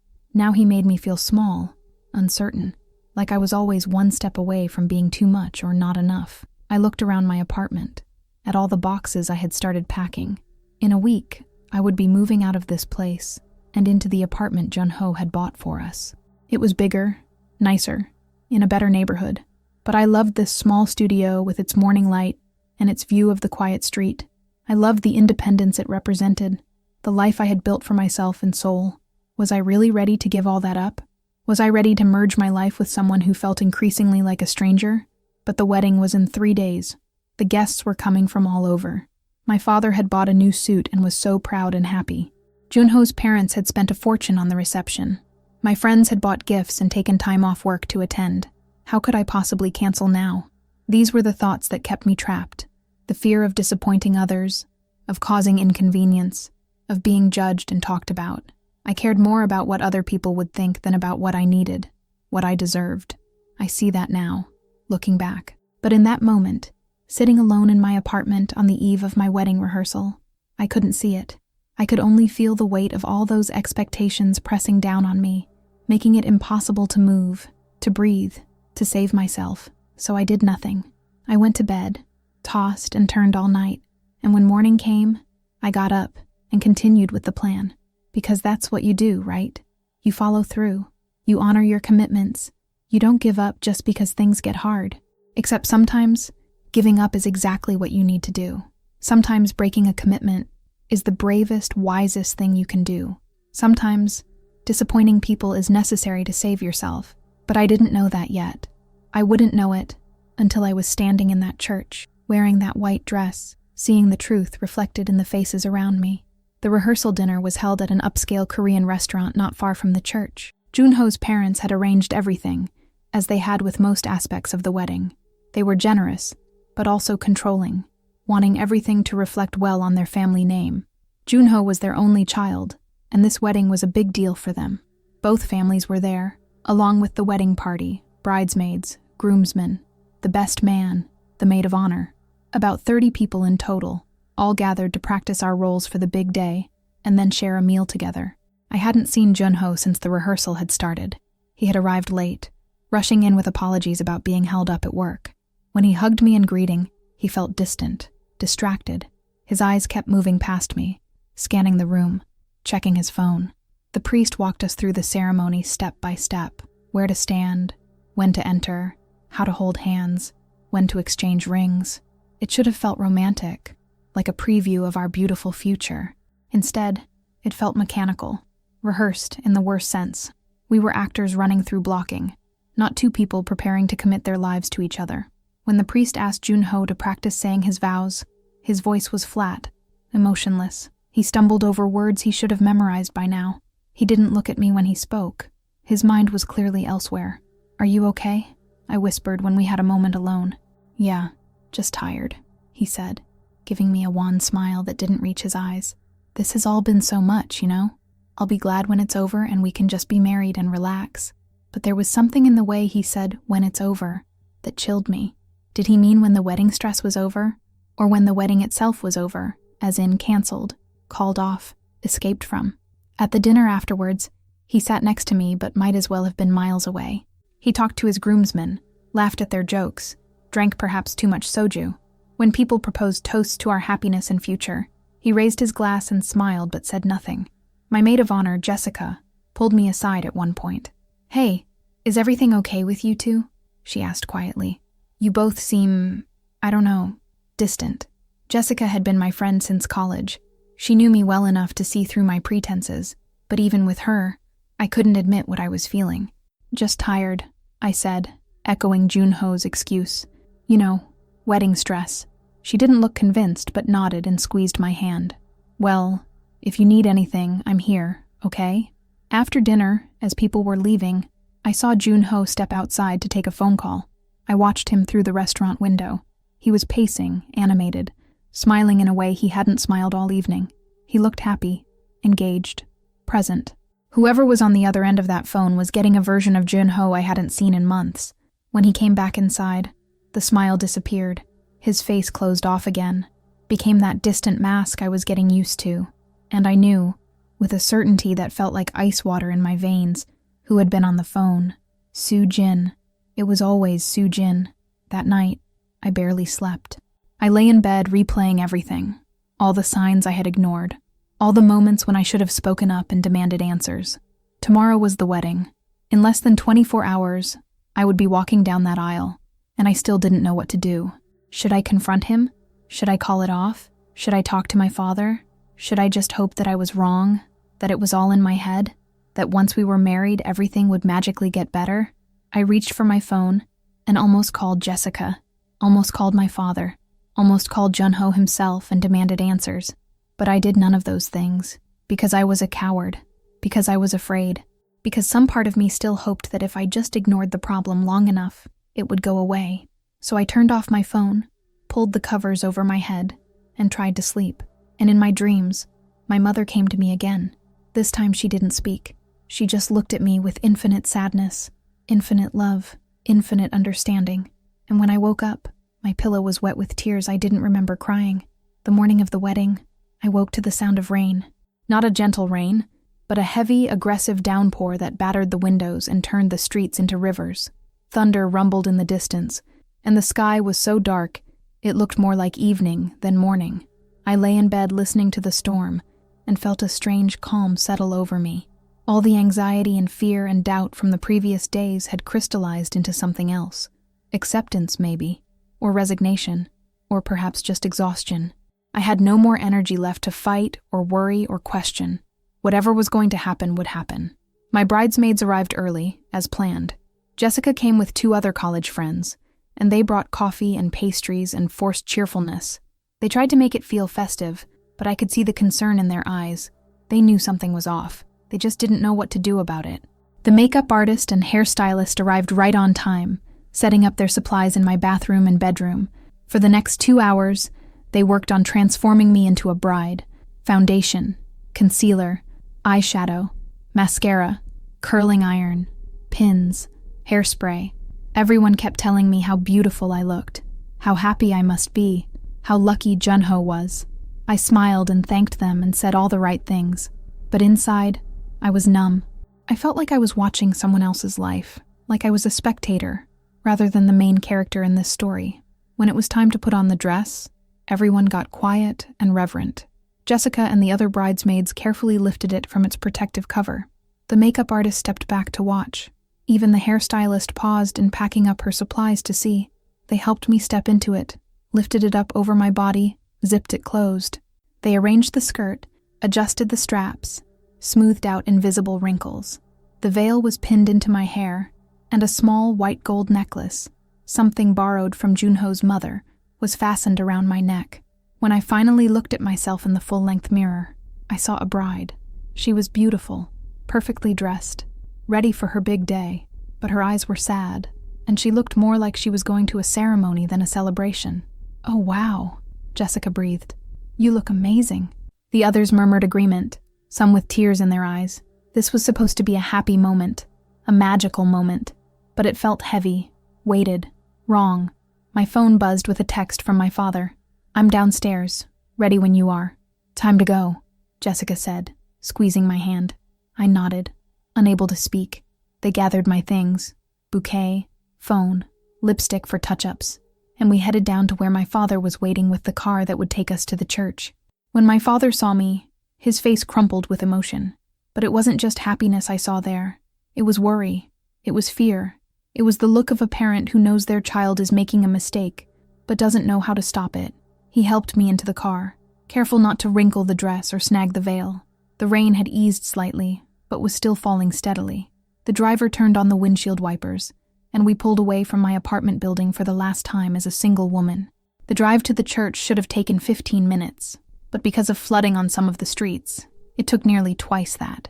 he made me feel small, uncertain, like I was always one step away from being too much or not enough. I looked around my apartment, at all the boxes I had started packing. In a week, I would be moving out of this place and into the apartment Junho had bought for us. It was bigger, nicer, in a better neighborhood, but I loved this small studio with its morning light and its view of the quiet street. I loved the independence it represented, the life I had built for myself and soul. Was I really ready to give all that up? Was I ready to merge my life with someone who felt increasingly like a stranger? But the wedding was in 3 days. The guests were coming from all over. My father had bought a new suit and was so proud and happy. Junho's parents had spent a fortune on the reception. My friends had bought gifts and taken time off work to attend. How could I possibly cancel now? These were the thoughts that kept me trapped. The fear of disappointing others, of causing inconvenience, of being judged and talked about. I cared more about what other people would think than about what I needed, what I deserved. I see that now, looking back. But in that moment, sitting alone in my apartment on the eve of my wedding rehearsal, I couldn't see it. I could only feel the weight of all those expectations pressing down on me, making it impossible to move, to breathe, to save myself. So I did nothing. I went to bed, tossed and turned all night, and when morning came, I got up and continued with the plan. Because that's what you do, right? You follow through. You honor your commitments. You don't give up just because things get hard. Except sometimes, giving up is exactly what you need to do. Sometimes breaking a commitment is the bravest, wisest thing you can do. Sometimes, disappointing people is necessary to save yourself. But I didn't know that yet. I wouldn't know it until I was standing in that church, wearing that white dress, seeing the truth reflected in the faces around me. The rehearsal dinner was held at an upscale Korean restaurant not far from the church. Junho's parents had arranged everything, as they had with most aspects of the wedding. They were generous, but also controlling, wanting everything to reflect well on their family name. Junho was their only child, and this wedding was a big deal for them. Both families were there, along with the wedding party, bridesmaids, groomsmen, the best man, the maid of honor. About 30 people in total, all gathered to practice our roles for the big day, and then share a meal together. I hadn't seen Junho since the rehearsal had started. He had arrived late, rushing in with apologies about being held up at work. When he hugged me in greeting, he felt distant, distracted. His eyes kept moving past me, scanning the room, checking his phone. The priest walked us through the ceremony step by step, where to stand, when to enter, how to hold hands, when to exchange rings. It should have felt romantic, like a preview of our beautiful future. Instead, it felt mechanical, rehearsed in the worst sense. We were actors running through blocking, not two people preparing to commit their lives to each other. When the priest asked Junho to practice saying his vows, his voice was flat, emotionless. He stumbled over words he should have memorized by now. He didn't look at me when he spoke. His mind was clearly elsewhere. "Are you okay?" I whispered when we had a moment alone. "Yeah, just tired," he said, giving me a wan smile that didn't reach his eyes. "This has all been so much, you know? I'll be glad when it's over and we can just be married and relax." But there was something in the way he said, "when it's over," that chilled me. Did he mean when the wedding stress was over? Or when the wedding itself was over, as in canceled, called off, escaped from? At the dinner afterwards, he sat next to me but might as well have been miles away. He talked to his groomsmen, laughed at their jokes, drank perhaps too much soju. When people proposed toasts to our happiness and future, he raised his glass and smiled but said nothing. My maid of honor, Jessica, pulled me aside at one point. "Hey, is everything okay with you two?" she asked quietly. "You both seem, I don't know, distant." Jessica had been my friend since college. She knew me well enough to see through my pretenses, but even with her, I couldn't admit what I was feeling. "Just tired," I said, echoing Junho's excuse. "You know, wedding stress." She didn't look convinced but nodded and squeezed my hand. "Well, if you need anything, I'm here, okay?" After dinner, as people were leaving, I saw Junho step outside to take a phone call. I watched him through the restaurant window. He was pacing, animated, smiling in a way he hadn't smiled all evening. He looked happy, engaged, present. Whoever was on the other end of that phone was getting a version of Junho I hadn't seen in months. When he came back inside, the smile disappeared. His face closed off again, became that distant mask I was getting used to. And I knew, with a certainty that felt like ice water in my veins, who had been on the phone. Soo Jin. It was always Soo Jin. That night, I barely slept. I lay in bed replaying everything, all the signs I had ignored, all the moments when I should have spoken up and demanded answers. Tomorrow was the wedding. In less than 24 hours, I would be walking down that aisle, and I still didn't know what to do. Should I confront him? Should I call it off? Should I talk to my father? Should I just hope that I was wrong, that it was all in my head, that once we were married everything would magically get better? I reached for my phone and almost called Jessica, almost called my father, almost called Junho himself and demanded answers. But I did none of those things, because I was a coward, because I was afraid, because some part of me still hoped that if I just ignored the problem long enough, it would go away. So I turned off my phone, pulled the covers over my head, and tried to sleep. And in my dreams, my mother came to me again. This time she didn't speak. She just looked at me with infinite sadness, infinite love, infinite understanding. And when I woke up, my pillow was wet with tears I didn't remember crying. The morning of the wedding, I woke to the sound of rain. Not a gentle rain, but a heavy, aggressive downpour that battered the windows and turned the streets into rivers. Thunder rumbled in the distance, and the sky was so dark, it looked more like evening than morning. I lay in bed listening to the storm and felt a strange calm settle over me. All the anxiety and fear and doubt from the previous days had crystallized into something else. Acceptance, maybe, or resignation, or perhaps just exhaustion. I had no more energy left to fight or worry or question. Whatever was going to happen would happen. My bridesmaids arrived early, as planned. Jessica came with 2 other college friends, and they brought coffee and pastries and forced cheerfulness. They tried to make it feel festive, but I could see the concern in their eyes. They knew something was off. They just didn't know what to do about it. The makeup artist and hairstylist arrived right on time, setting up their supplies in my bathroom and bedroom. For the next 2 hours, they worked on transforming me into a bride. Foundation, concealer, eyeshadow, mascara, curling iron, pins, hairspray. Everyone kept telling me how beautiful I looked, how happy I must be, how lucky Junho was. I smiled and thanked them and said all the right things. But inside, I was numb. I felt like I was watching someone else's life, like I was a spectator, rather than the main character in this story. When it was time to put on the dress, everyone got quiet and reverent. Jessica and the other bridesmaids carefully lifted it from its protective cover. The makeup artist stepped back to watch. Even the hairstylist paused in packing up her supplies to see. They helped me step into it, lifted it up over my body, zipped it closed. They arranged the skirt, adjusted the straps, smoothed out invisible wrinkles. The veil was pinned into my hair, and a small white gold necklace, something borrowed from Junho's mother, was fastened around my neck. When I finally looked at myself in the full-length mirror, I saw a bride. She was beautiful, perfectly dressed, ready for her big day, but her eyes were sad, and she looked more like she was going to a ceremony than a celebration. "Oh, wow," Jessica breathed. "You look amazing." The others murmured agreement, some with tears in their eyes. This was supposed to be a happy moment, a magical moment, but it felt heavy, weighted, wrong. My phone buzzed with a text from my father. "I'm downstairs, ready when you are." "Time to go," Jessica said, squeezing my hand. I nodded, unable to speak. They gathered my things, bouquet, phone, lipstick for touch-ups, and we headed down to where my father was waiting with the car that would take us to the church. When my father saw me, his face crumpled with emotion. But it wasn't just happiness I saw there. It was worry. It was fear. It was the look of a parent who knows their child is making a mistake, but doesn't know how to stop it. He helped me into the car, careful not to wrinkle the dress or snag the veil. The rain had eased slightly, but was still falling steadily. The driver turned on the windshield wipers, and we pulled away from my apartment building for the last time as a single woman. The drive to the church should have taken 15 minutes, but because of flooding on some of the streets, it took nearly twice that.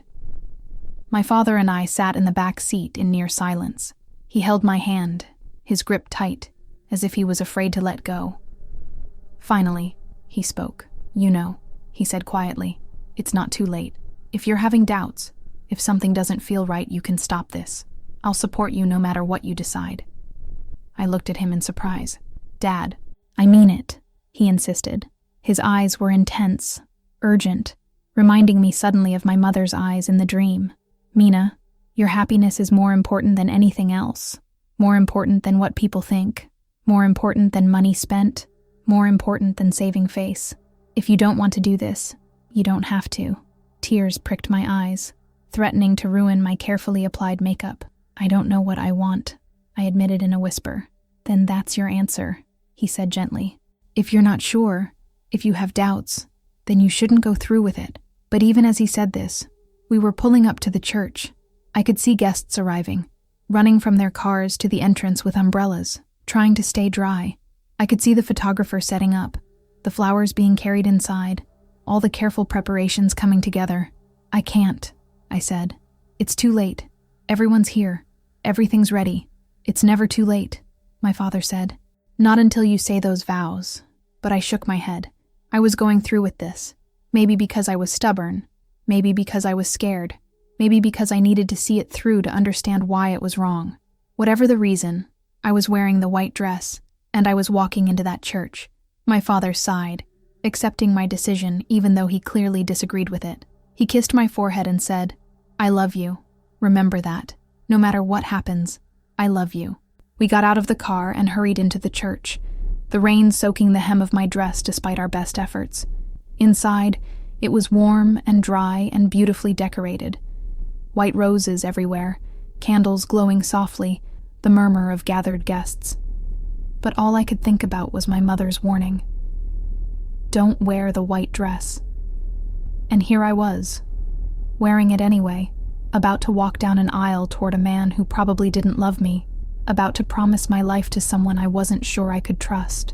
My father and I sat in the back seat in near silence. He held my hand, his grip tight, as if he was afraid to let go. Finally, he spoke. "You know," he said quietly, "it's not too late. If you're having doubts, if something doesn't feel right, you can stop this. I'll support you no matter what you decide." I looked at him in surprise. "Dad, I mean it," he insisted. His eyes were intense, urgent, reminding me suddenly of my mother's eyes in the dream. "Mina, your happiness is more important than anything else. More important than what people think. More important than money spent. More important than saving face. If you don't want to do this, you don't have to." Tears pricked my eyes, threatening to ruin my carefully applied makeup. "I don't know what I want," I admitted in a whisper. "Then that's your answer," he said gently. "If you're not sure, if you have doubts, then you shouldn't go through with it." But even as he said this, we were pulling up to the church. I could see guests arriving, running from their cars to the entrance with umbrellas, trying to stay dry. I could see the photographer setting up, the flowers being carried inside, all the careful preparations coming together. "I can't," I said. "It's too late. Everyone's here. Everything's ready. It's never too late," my father said. "Not until you say those vows." But I shook my head. I was going through with this. Maybe because I was stubborn. Maybe because I was scared. Maybe because I needed to see it through to understand why it was wrong. Whatever the reason, I was wearing the white dress, and I was walking into that church. My father sighed, accepting my decision even though he clearly disagreed with it. He kissed my forehead and said, "I love you. Remember that. No matter what happens, I love you." We got out of the car and hurried into the church, the rain soaking the hem of my dress despite our best efforts. Inside, it was warm and dry and beautifully decorated. White roses everywhere, candles glowing softly, the murmur of gathered guests. But all I could think about was my mother's warning. Don't wear the white dress. And here I was, wearing it anyway, about to walk down an aisle toward a man who probably didn't love me, about to promise my life to someone I wasn't sure I could trust.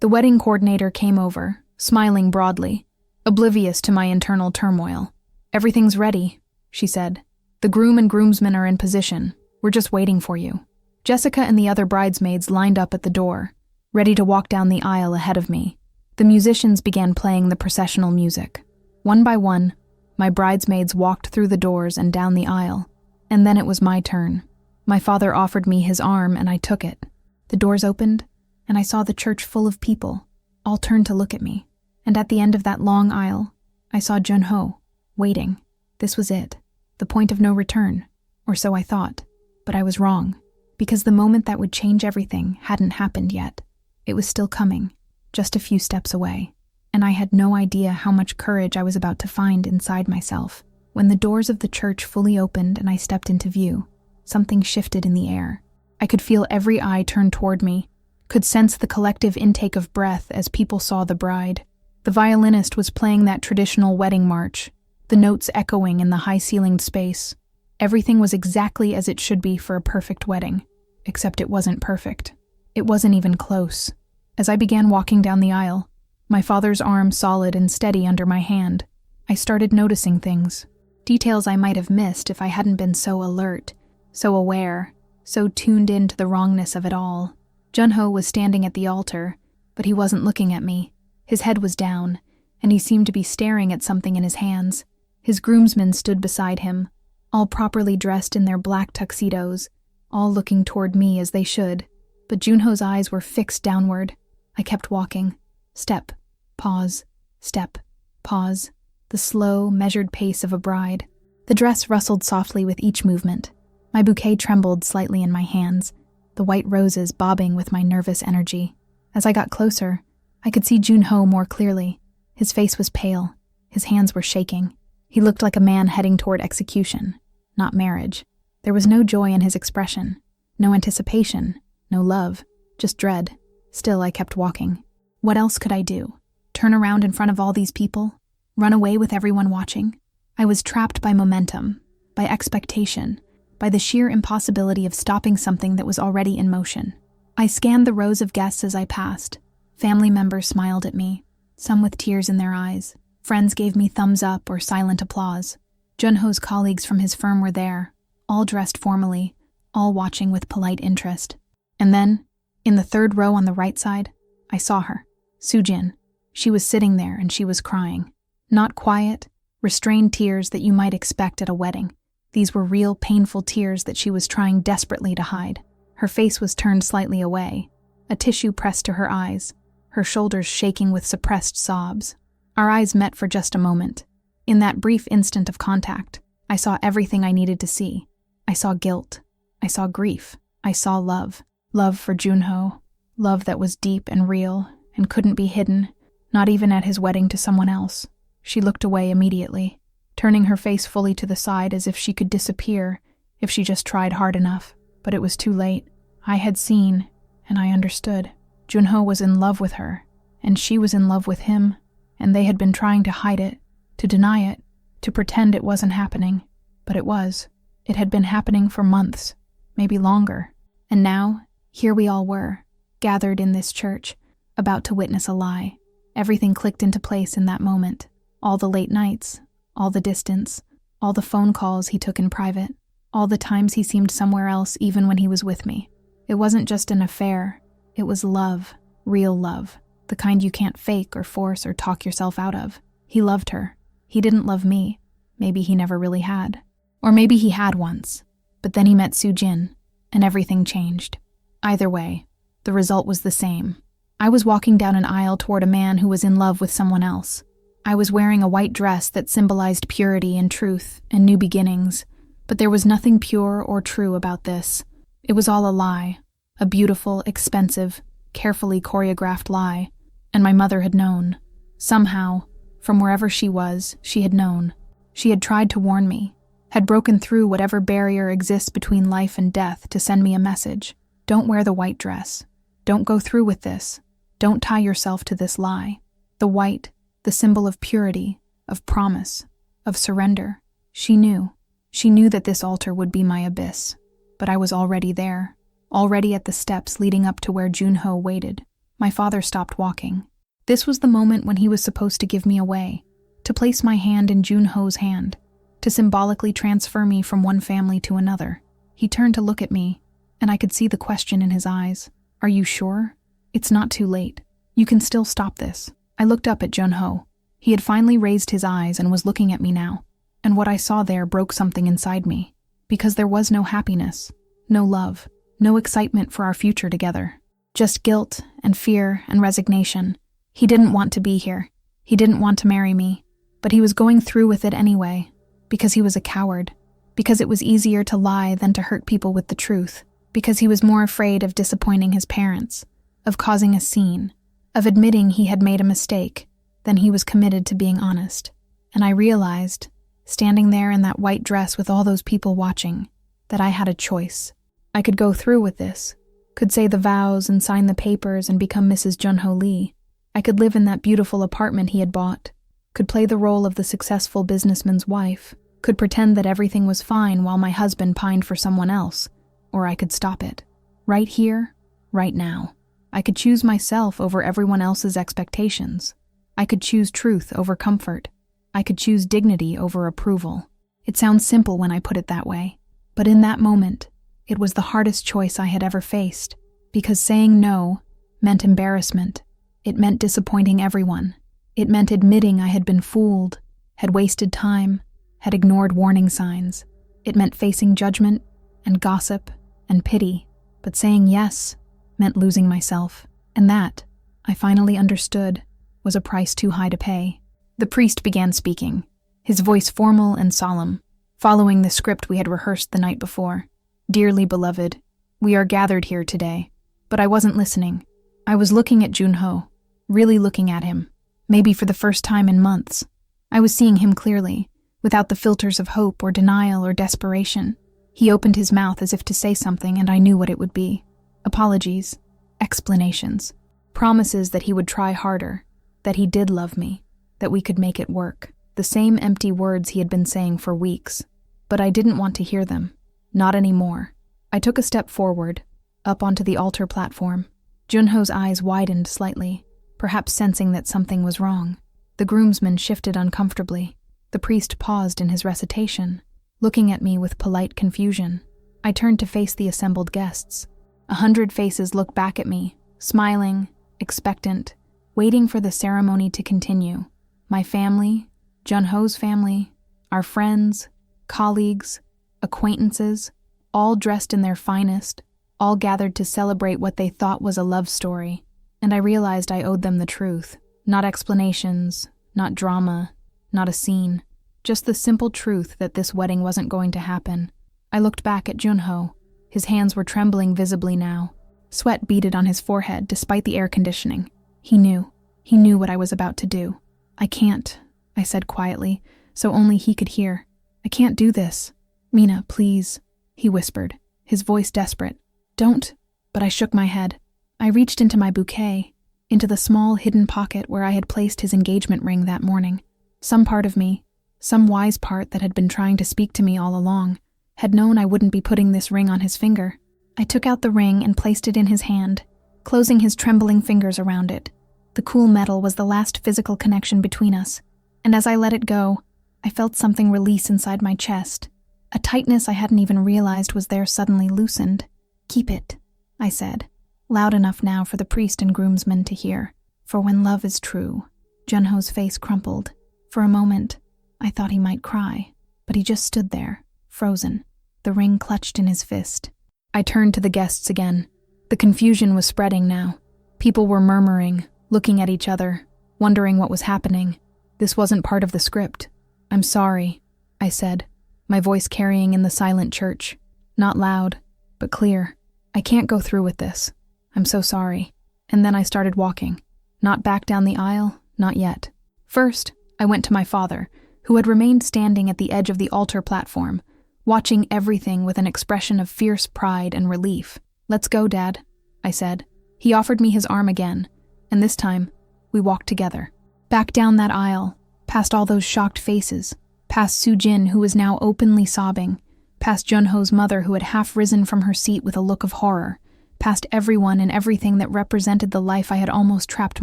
The wedding coordinator came over, smiling broadly, oblivious to my internal turmoil. "Everything's ready," she said. "The groom and groomsmen are in position. We're just waiting for you." Jessica and the other bridesmaids lined up at the door, ready to walk down the aisle ahead of me. The musicians began playing the processional music. One by one, my bridesmaids walked through the doors and down the aisle, and then it was my turn. My father offered me his arm and I took it. The doors opened, and I saw the church full of people, all turned to look at me. And at the end of that long aisle, I saw Junho, waiting. This was it, the point of no return, or so I thought. But I was wrong, because the moment that would change everything hadn't happened yet. It was still coming, just a few steps away, and I had no idea how much courage I was about to find inside myself. When the doors of the church fully opened and I stepped into view, something shifted in the air. I could feel every eye turn toward me, could sense the collective intake of breath as people saw the bride. The violinist was playing that traditional wedding march, the notes echoing in the high-ceilinged space. Everything was exactly as it should be for a perfect wedding, except it wasn't perfect. It wasn't even close. As I began walking down the aisle, my father's arm solid and steady under my hand, I started noticing things. Details I might have missed if I hadn't been so alert, so aware, so tuned in to the wrongness of it all. Junho was standing at the altar, but he wasn't looking at me. His head was down, and he seemed to be staring at something in his hands. His groomsmen stood beside him, all properly dressed in their black tuxedos, all looking toward me as they should. But Junho's eyes were fixed downward. I kept walking. Step, pause, step, pause. The slow, measured pace of a bride. The dress rustled softly with each movement. My bouquet trembled slightly in my hands, the white roses bobbing with my nervous energy. As I got closer, I could see Junho more clearly. His face was pale. His hands were shaking. He looked like a man heading toward execution, not marriage. There was no joy in his expression, no anticipation, no love, just dread. Still, I kept walking. What else could I do? Turn around in front of all these people? Run away with everyone watching? I was trapped by momentum, by expectation, by the sheer impossibility of stopping something that was already in motion. I scanned the rows of guests as I passed. Family members smiled at me, some with tears in their eyes. Friends gave me thumbs up or silent applause. Junho's colleagues from his firm were there, all dressed formally, all watching with polite interest. And then, in the third row on the right side, I saw her, Sujin. She was sitting there and she was crying. Not quiet, restrained tears that you might expect at a wedding. These were real, painful tears that she was trying desperately to hide. Her face was turned slightly away, a tissue pressed to her eyes, her shoulders shaking with suppressed sobs. Our eyes met for just a moment. In that brief instant of contact, I saw everything I needed to see. I saw guilt. I saw grief. I saw love. Love for Junho. Love that was deep and real and couldn't be hidden, not even at his wedding to someone else. She looked away immediately, turning her face fully to the side as if she could disappear if she just tried hard enough. But it was too late. I had seen, and I understood. Junho was in love with her, and she was in love with him, and they had been trying to hide it, to deny it, to pretend it wasn't happening. But it was. It had been happening for months, maybe longer. And now, here we all were, gathered in this church, about to witness a lie. Everything clicked into place in that moment. All the late nights, all the distance, all the phone calls he took in private, all the times he seemed somewhere else even when he was with me. It wasn't just an affair. It was love, real love, the kind you can't fake or force or talk yourself out of. He loved her. He didn't love me. Maybe he never really had. Or maybe he had once. But then he met Sujin, and everything changed. Either way, the result was the same. I was walking down an aisle toward a man who was in love with someone else. I was wearing a white dress that symbolized purity and truth and new beginnings, but there was nothing pure or true about this. It was all a lie, a beautiful, expensive, carefully choreographed lie, and my mother had known. Somehow, from wherever she was, she had known. She had tried to warn me, had broken through whatever barrier exists between life and death to send me a message. Don't wear the white dress. Don't go through with this. Don't tie yourself to this lie. The white, the symbol of purity, of promise, of surrender. She knew. She knew that this altar would be my abyss. But I was already there, already at the steps leading up to where Junho waited. My father stopped walking. This was the moment when he was supposed to give me away, to place my hand in Junho's hand, to symbolically transfer me from one family to another. He turned to look at me, and I could see the question in his eyes. Are you sure? It's not too late. You can still stop this. I looked up at Junho. He had finally raised his eyes and was looking at me now. And what I saw there broke something inside me. Because there was no happiness, no love, no excitement for our future together. Just guilt and fear and resignation. He didn't want to be here. He didn't want to marry me. But he was going through with it anyway. Because he was a coward. Because it was easier to lie than to hurt people with the truth. Because he was more afraid of disappointing his parents, of causing a scene, of admitting he had made a mistake, than he was committed to being honest. And I realized, standing there in that white dress with all those people watching, that I had a choice. I could go through with this, could say the vows and sign the papers and become Mrs. Junho Lee. I could live in that beautiful apartment he had bought, could play the role of the successful businessman's wife, could pretend that everything was fine while my husband pined for someone else, or I could stop it. Right here, right now. I could choose myself over everyone else's expectations. I could choose truth over comfort. I could choose dignity over approval. It sounds simple when I put it that way, but in that moment, it was the hardest choice I had ever faced, because saying no meant embarrassment. It meant disappointing everyone. It meant admitting I had been fooled, had wasted time, had ignored warning signs. It meant facing judgment and gossip and pity, but saying yes meant losing myself, and that, I finally understood, was a price too high to pay. The priest began speaking, his voice formal and solemn, following the script we had rehearsed the night before. "Dearly beloved, we are gathered here today." But I wasn't listening. I was looking at Junho, really looking at him, maybe for the first time in months. I was seeing him clearly, without the filters of hope or denial or desperation. He opened his mouth as if to say something, and I knew what it would be. Apologies, explanations, promises that he would try harder, that he did love me, that we could make it work. The same empty words he had been saying for weeks. But I didn't want to hear them. Not anymore. I took a step forward, up onto the altar platform. Junho's eyes widened slightly, perhaps sensing that something was wrong. The groomsman shifted uncomfortably. The priest paused in his recitation, looking at me with polite confusion. I turned to face the assembled guests. 100 faces looked back at me, smiling, expectant, waiting for the ceremony to continue. My family, Junho's family, our friends, colleagues, acquaintances, all dressed in their finest, all gathered to celebrate what they thought was a love story. And I realized I owed them the truth. Not explanations, not drama, not a scene. Just the simple truth that this wedding wasn't going to happen. I looked back at Junho. His hands were trembling visibly now. Sweat beaded on his forehead despite the air conditioning. He knew. He knew what I was about to do. "I can't," I said quietly, so only he could hear. "I can't do this. Mina, please," he whispered, his voice desperate. "Don't." But I shook my head. I reached into my bouquet, into the small hidden pocket where I had placed his engagement ring that morning. Some part of me, some wise part that had been trying to speak to me all along, had known I wouldn't be putting this ring on his finger. I took out the ring and placed it in his hand, closing his trembling fingers around it. The cool metal was the last physical connection between us, and as I let it go, I felt something release inside my chest. A tightness I hadn't even realized was there suddenly loosened. "Keep it," I said, loud enough now for the priest and groomsmen to hear. "For when love is true." Junho's face crumpled. For a moment, I thought he might cry, but he just stood there, frozen, the ring clutched in his fist. I turned to the guests again. The confusion was spreading now. People were murmuring, looking at each other, wondering what was happening. This wasn't part of the script. "I'm sorry," I said, my voice carrying in the silent church. Not loud, but clear. "I can't go through with this. I'm so sorry." And then I started walking. Not back down the aisle, not yet. First, I went to my father, who had remained standing at the edge of the altar platform, watching everything with an expression of fierce pride and relief. "Let's go, Dad," I said. He offered me his arm again, and this time, we walked together. Back down that aisle, past all those shocked faces, past Sujin, who was now openly sobbing, past Junho's mother, who had half risen from her seat with a look of horror, past everyone and everything that represented the life I had almost trapped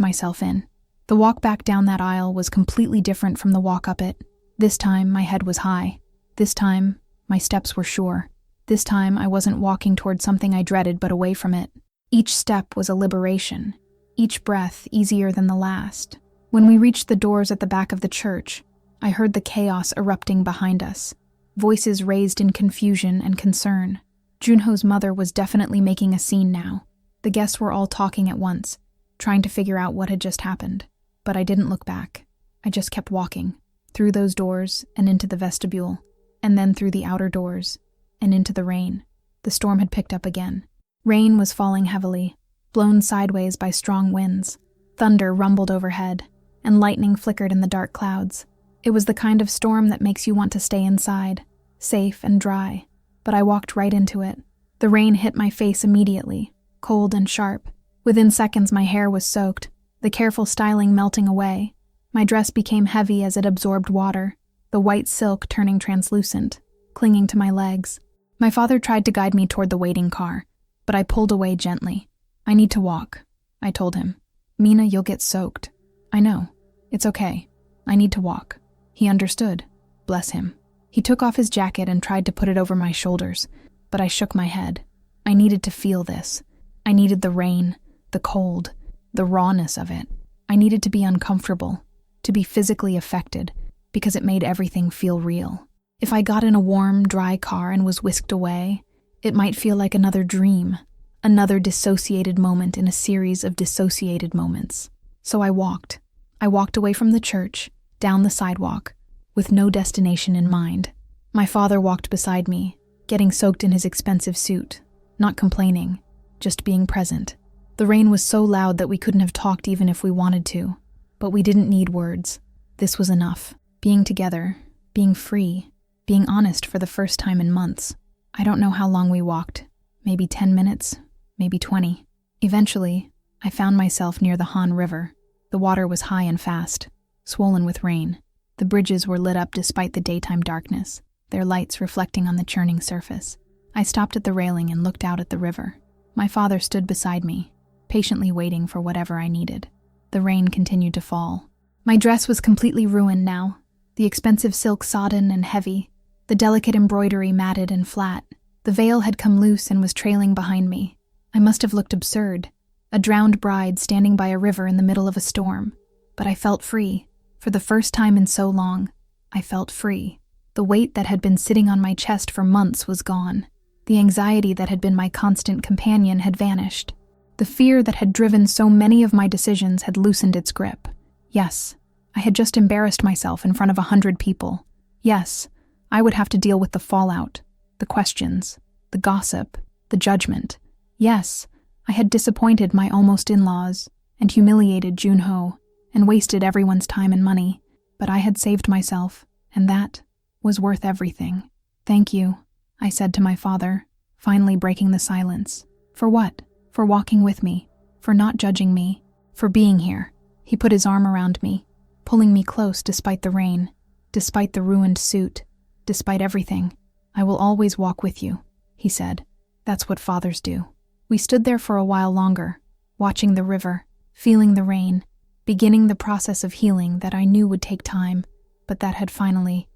myself in. The walk back down that aisle was completely different from the walk up it. This time, my head was high. This time, my steps were sure. This time, I wasn't walking toward something I dreaded, but away from it. Each step was a liberation, each breath easier than the last. When we reached the doors at the back of the church, I heard the chaos erupting behind us, voices raised in confusion and concern. Junho's mother was definitely making a scene now. The guests were all talking at once, trying to figure out what had just happened. But I didn't look back. I just kept walking, through those doors and into the vestibule, and then through the outer doors, and into the rain. The storm had picked up again. Rain was falling heavily, blown sideways by strong winds. Thunder rumbled overhead, and lightning flickered in the dark clouds. It was the kind of storm that makes you want to stay inside, safe and dry. but I walked right into it. The rain hit my face immediately, cold and sharp. Within seconds, my hair was soaked, the careful styling melting away. My dress became heavy as it absorbed water, the white silk turning translucent, clinging to my legs. My father tried to guide me toward the waiting car, but I pulled away gently. "I need to walk," I told him. "Mina, you'll get soaked." "I know. It's okay. I need to walk." He understood. Bless him. He took off his jacket and tried to put it over my shoulders, but I shook my head. I needed to feel this. I needed the rain, the cold, the rawness of it. I needed to be uncomfortable, to be physically affected, because it made everything feel real. If I got in a warm, dry car and was whisked away, it might feel like another dream, another dissociated moment in a series of dissociated moments. So I walked. I walked away from the church, down the sidewalk, with no destination in mind. My father walked beside me, getting soaked in his expensive suit, not complaining, just being present. The rain was so loud that we couldn't have talked even if we wanted to, but we didn't need words. This was enough. Being together, being free, being honest for the first time in months. I don't know how long we walked, maybe 10 minutes, maybe 20. Eventually, I found myself near the Han River. The water was high and fast, swollen with rain. The bridges were lit up despite the daytime darkness, their lights reflecting on the churning surface. I stopped at the railing and looked out at the river. My father stood beside me, patiently waiting for whatever I needed. The rain continued to fall. My dress was completely ruined now, the expensive silk sodden and heavy, the delicate embroidery matted and flat. The veil had come loose and was trailing behind me. I must have looked absurd, a drowned bride standing by a river in the middle of a storm. But I felt free. For the first time in so long, I felt free. The weight that had been sitting on my chest for months was gone. The anxiety that had been my constant companion had vanished. The fear that had driven so many of my decisions had loosened its grip. Yes, I had just embarrassed myself in front of 100 people. Yes, I would have to deal with the fallout, the questions, the gossip, the judgment. Yes, I had disappointed my almost in-laws and humiliated Junho and wasted everyone's time and money, but I had saved myself, and that was worth everything. "Thank you," I said to my father, finally breaking the silence. "For what? For walking with me, for not judging me, for being here." He put his arm around me, pulling me close despite the rain, despite the ruined suit, despite everything. "I will always walk with you," he said. "That's what fathers do." We stood there for a while longer, watching the river, feeling the rain, beginning the process of healing that I knew would take time, but that had finally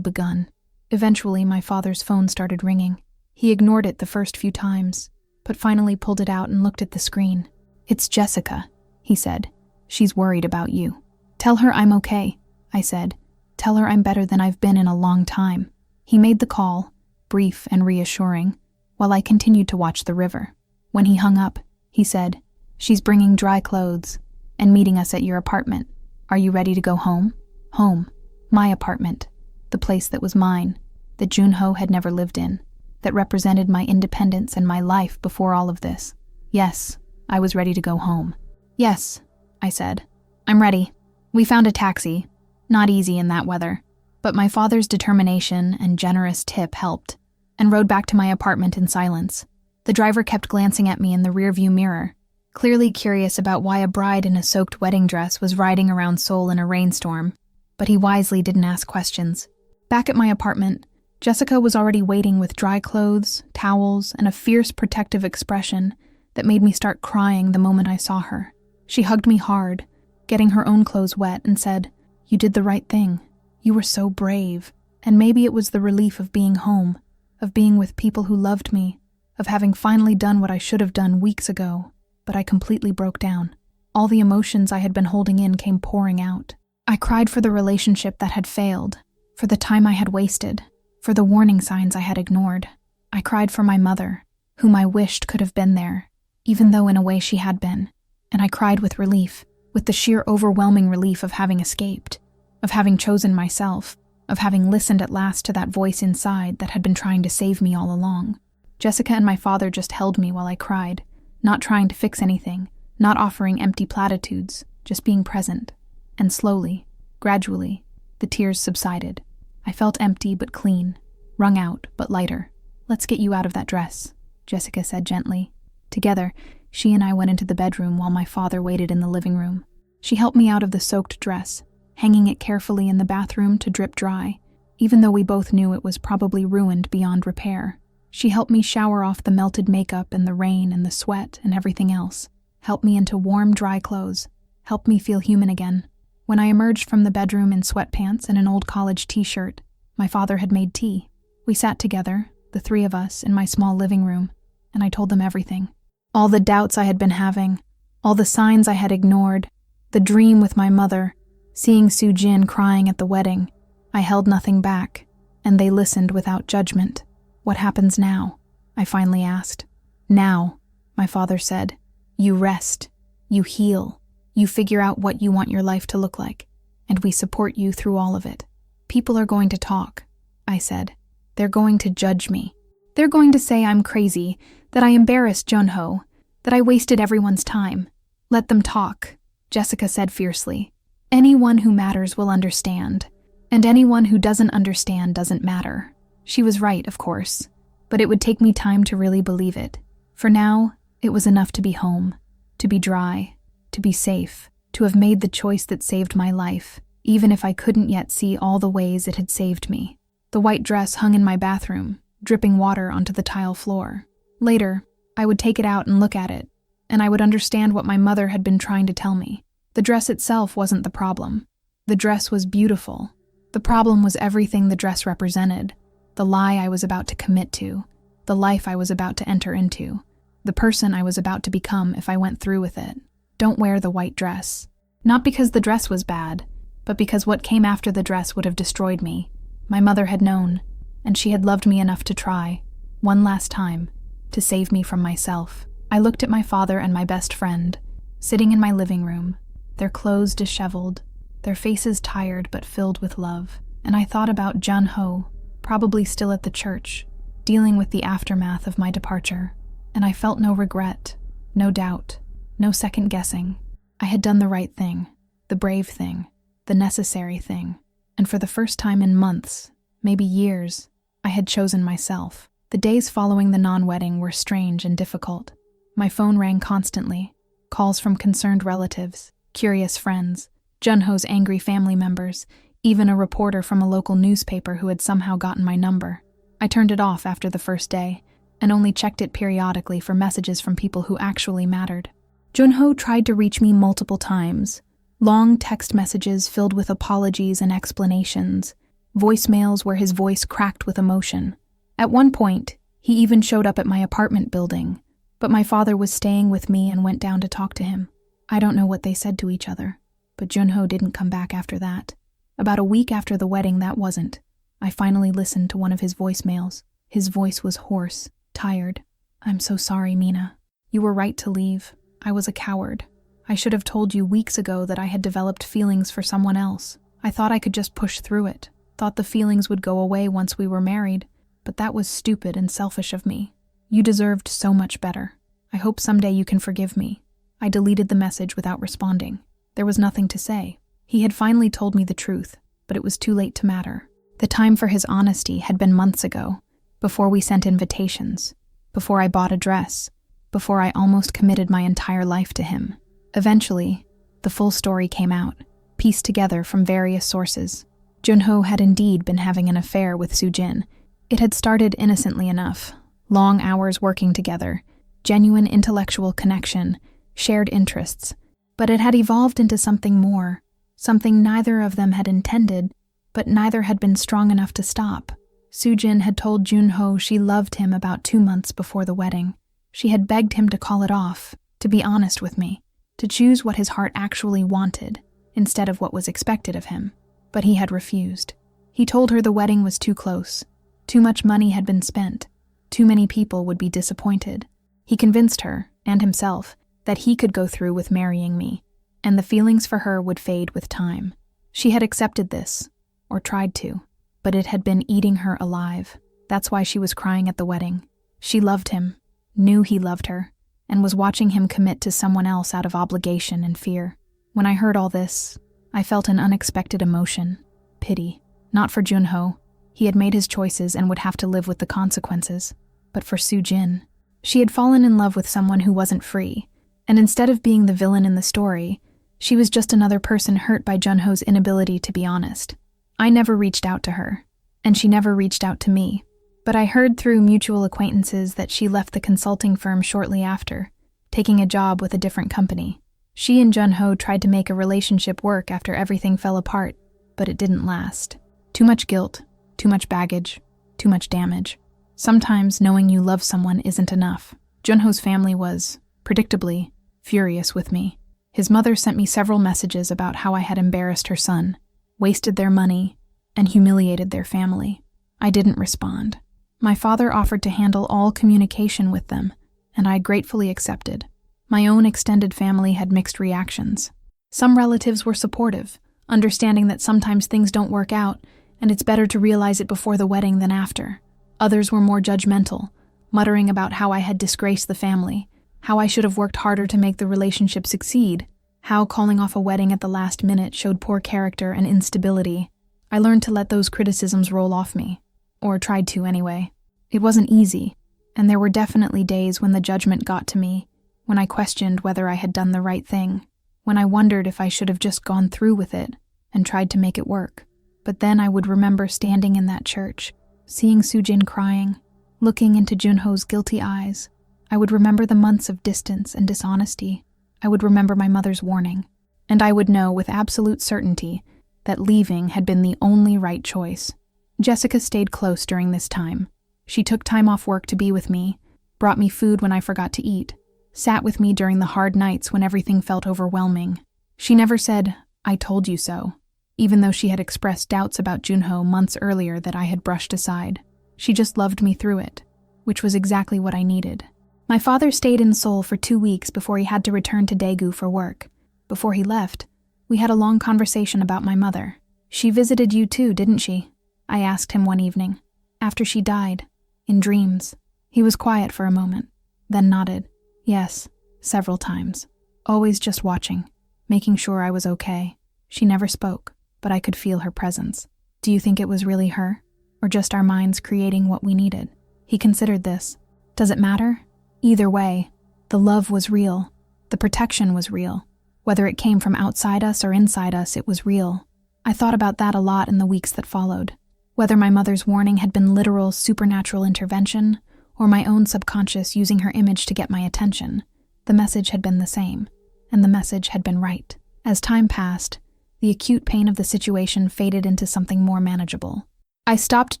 begun. Eventually, my father's phone started ringing. He ignored it the first few times, but finally pulled it out and looked at the screen. "It's Jessica," he said. "She's worried about you." "Tell her I'm okay," I said. "Tell her I'm better than I've been in a long time." He made the call, brief and reassuring, while I continued to watch the river. When he hung up, he said, "She's bringing dry clothes and meeting us at your apartment. Are you ready to go home?" Home. My apartment. The place that was mine, that Junho had never lived in, that represented my independence and my life before all of this. Yes, I was ready to go home. "Yes," I said. "I'm ready." We found a taxi. Not easy in that weather, but my father's determination and generous tip helped, and rode back to my apartment in silence. The driver kept glancing at me in the rearview mirror, clearly curious about why a bride in a soaked wedding dress was riding around Seoul in a rainstorm, but he wisely didn't ask questions. Back at my apartment, Jessica was already waiting with dry clothes, towels, and a fierce protective expression that made me start crying the moment I saw her. She hugged me hard, getting her own clothes wet, and said, "You did the right thing. You were so brave." And maybe it was the relief of being home, of being with people who loved me, of having finally done what I should have done weeks ago. But I completely broke down. All the emotions I had been holding in came pouring out. I cried for the relationship that had failed, for the time I had wasted, for the warning signs I had ignored. I cried for my mother, whom I wished could have been there, even though in a way she had been. And I cried with relief, with the sheer overwhelming relief of having escaped, of having chosen myself, of having listened at last to that voice inside that had been trying to save me all along. Jessica and my father just held me while I cried, not trying to fix anything, not offering empty platitudes, just being present. And slowly, gradually, the tears subsided. I felt empty but clean, wrung out but lighter. "Let's get you out of that dress," Jessica said gently. Together, she and I went into the bedroom while my father waited in the living room. She helped me out of the soaked dress, hanging it carefully in the bathroom to drip dry, even though we both knew it was probably ruined beyond repair. She helped me shower off the melted makeup and the rain and the sweat and everything else, helped me into warm, dry clothes, helped me feel human again. When I emerged from the bedroom in sweatpants and an old college t-shirt, my father had made tea. We sat together, the three of us, in my small living room, and I told them everything. All the doubts I had been having, all the signs I had ignored, the dream with my mother, seeing Soo-jin crying at the wedding. I held nothing back, and they listened without judgment. "What happens now?" I finally asked. "Now," my father said, "you rest, you heal, you figure out what you want your life to look like, and we support you through all of it. People are going to talk," I said. "They're going to judge me. They're going to say I'm crazy, that I embarrassed Junho, that I wasted everyone's time. Let them talk," Jessica said fiercely. "Anyone who matters will understand, and anyone who doesn't understand doesn't matter." She was right, of course, but it would take me time to really believe it. For now, it was enough to be home, to be dry, to be safe, to have made the choice that saved my life, even if I couldn't yet see all the ways it had saved me. The white dress hung in my bathroom, dripping water onto the tile floor. Later, I would take it out and look at it, and I would understand what my mother had been trying to tell me. The dress itself wasn't the problem. The dress was beautiful. The problem was everything the dress represented. The lie I was about to commit to, the life I was about to enter into, the person I was about to become if I went through with it. Don't wear the white dress. Not because the dress was bad, but because what came after the dress would have destroyed me. My mother had known, and she had loved me enough to try, one last time, to save me from myself. I looked at my father and my best friend, sitting in my living room, their clothes disheveled, their faces tired but filled with love, and I thought about Junho, probably still at the church, dealing with the aftermath of my departure, and I felt no regret, no doubt, no second guessing. I had done the right thing, the brave thing, the necessary thing, and for the first time in months, maybe years, I had chosen myself. The days following the non-wedding were strange and difficult. My phone rang constantly, calls from concerned relatives, curious friends, Junho's angry family members, even a reporter from a local newspaper who had somehow gotten my number. I turned it off after the first day, and only checked it periodically for messages from people who actually mattered. Junho tried to reach me multiple times. Long text messages filled with apologies and explanations, voicemails where his voice cracked with emotion. At one point, he even showed up at my apartment building, but my father was staying with me and went down to talk to him. I don't know what they said to each other, but Junho didn't come back after that. About a week after the wedding, that wasn't. I finally listened to one of his voicemails. His voice was hoarse, tired. "I'm so sorry, Mina. You were right to leave. I was a coward. I should have told you weeks ago that I had developed feelings for someone else. I thought I could just push through it, thought the feelings would go away once we were married, but that was stupid and selfish of me. You deserved so much better. I hope someday you can forgive me." I deleted the message without responding. There was nothing to say. He had finally told me the truth, but it was too late to matter. The time for his honesty had been months ago, before we sent invitations, before I bought a dress, before I almost committed my entire life to him. Eventually, the full story came out, pieced together from various sources. Junho had indeed been having an affair with Soo-jin. It had started innocently enough, long hours working together, genuine intellectual connection, shared interests, but it had evolved into something more, something neither of them had intended, but neither had been strong enough to stop. Soo-jin had told Junho she loved him about 2 months before the wedding. She had begged him to call it off, to be honest with me, to choose what his heart actually wanted, instead of what was expected of him. But he had refused. He told her the wedding was too close. Too much money had been spent. Too many people would be disappointed. He convinced her, and himself, that he could go through with marrying me, and the feelings for her would fade with time. She had accepted this, or tried to, but it had been eating her alive. That's why she was crying at the wedding. She loved him, knew he loved her, and was watching him commit to someone else out of obligation and fear. When I heard all this, I felt an unexpected emotion, pity. Not for Junho. He had made his choices and would have to live with the consequences. but for Soo-jin. She had fallen in love with someone who wasn't free, and instead of being the villain in the story, she was just another person hurt by Junho's inability to be honest. I never reached out to her, and she never reached out to me, but I heard through mutual acquaintances that she left the consulting firm shortly after, taking a job with a different company. She and Junho tried to make a relationship work after everything fell apart, but it didn't last. Too much guilt, too much baggage, too much damage. Sometimes knowing you love someone isn't enough. Junho's family was, predictably, furious with me. His mother sent me several messages about how I had embarrassed her son, wasted their money, and humiliated their family. I didn't respond. My father offered to handle all communication with them, and I gratefully accepted. My own extended family had mixed reactions. Some relatives were supportive, understanding that sometimes things don't work out, and it's better to realize it before the wedding than after. Others were more judgmental, muttering about how I had disgraced the family, how I should have worked harder to make the relationship succeed, how calling off a wedding at the last minute showed poor character and instability. I learned to let those criticisms roll off me, or tried to anyway. It wasn't easy, and there were definitely days when the judgment got to me, when I questioned whether I had done the right thing, when I wondered if I should have just gone through with it and tried to make it work. But then I would remember standing in that church, seeing Soo-jin crying, looking into Junho's guilty eyes. I would remember the months of distance and dishonesty. I would remember my mother's warning. And I would know with absolute certainty that leaving had been the only right choice. Jessica stayed close during this time. She took time off work to be with me, brought me food when I forgot to eat, sat with me during the hard nights when everything felt overwhelming. She never said, "I told you so," even though she had expressed doubts about Junho months earlier that I had brushed aside. She just loved me through it, which was exactly what I needed. My father stayed in Seoul for 2 weeks before he had to return to Daegu for work. Before he left, we had a long conversation about my mother. "She visited you too, didn't she?" I asked him one evening, after she died, in dreams. He was quiet for a moment, then nodded. "Yes, several times. Always just watching, making sure I was okay." She never spoke, but I could feel her presence. "Do you think it was really her, or just our minds creating what we needed?" He considered this. "Does it matter? Either way, the love was real. The protection was real. Whether it came from outside us or inside us, it was real." I thought about that a lot in the weeks that followed. Whether my mother's warning had been literal supernatural intervention, or my own subconscious using her image to get my attention, the message had been the same, and the message had been right. As time passed, the acute pain of the situation faded into something more manageable. I stopped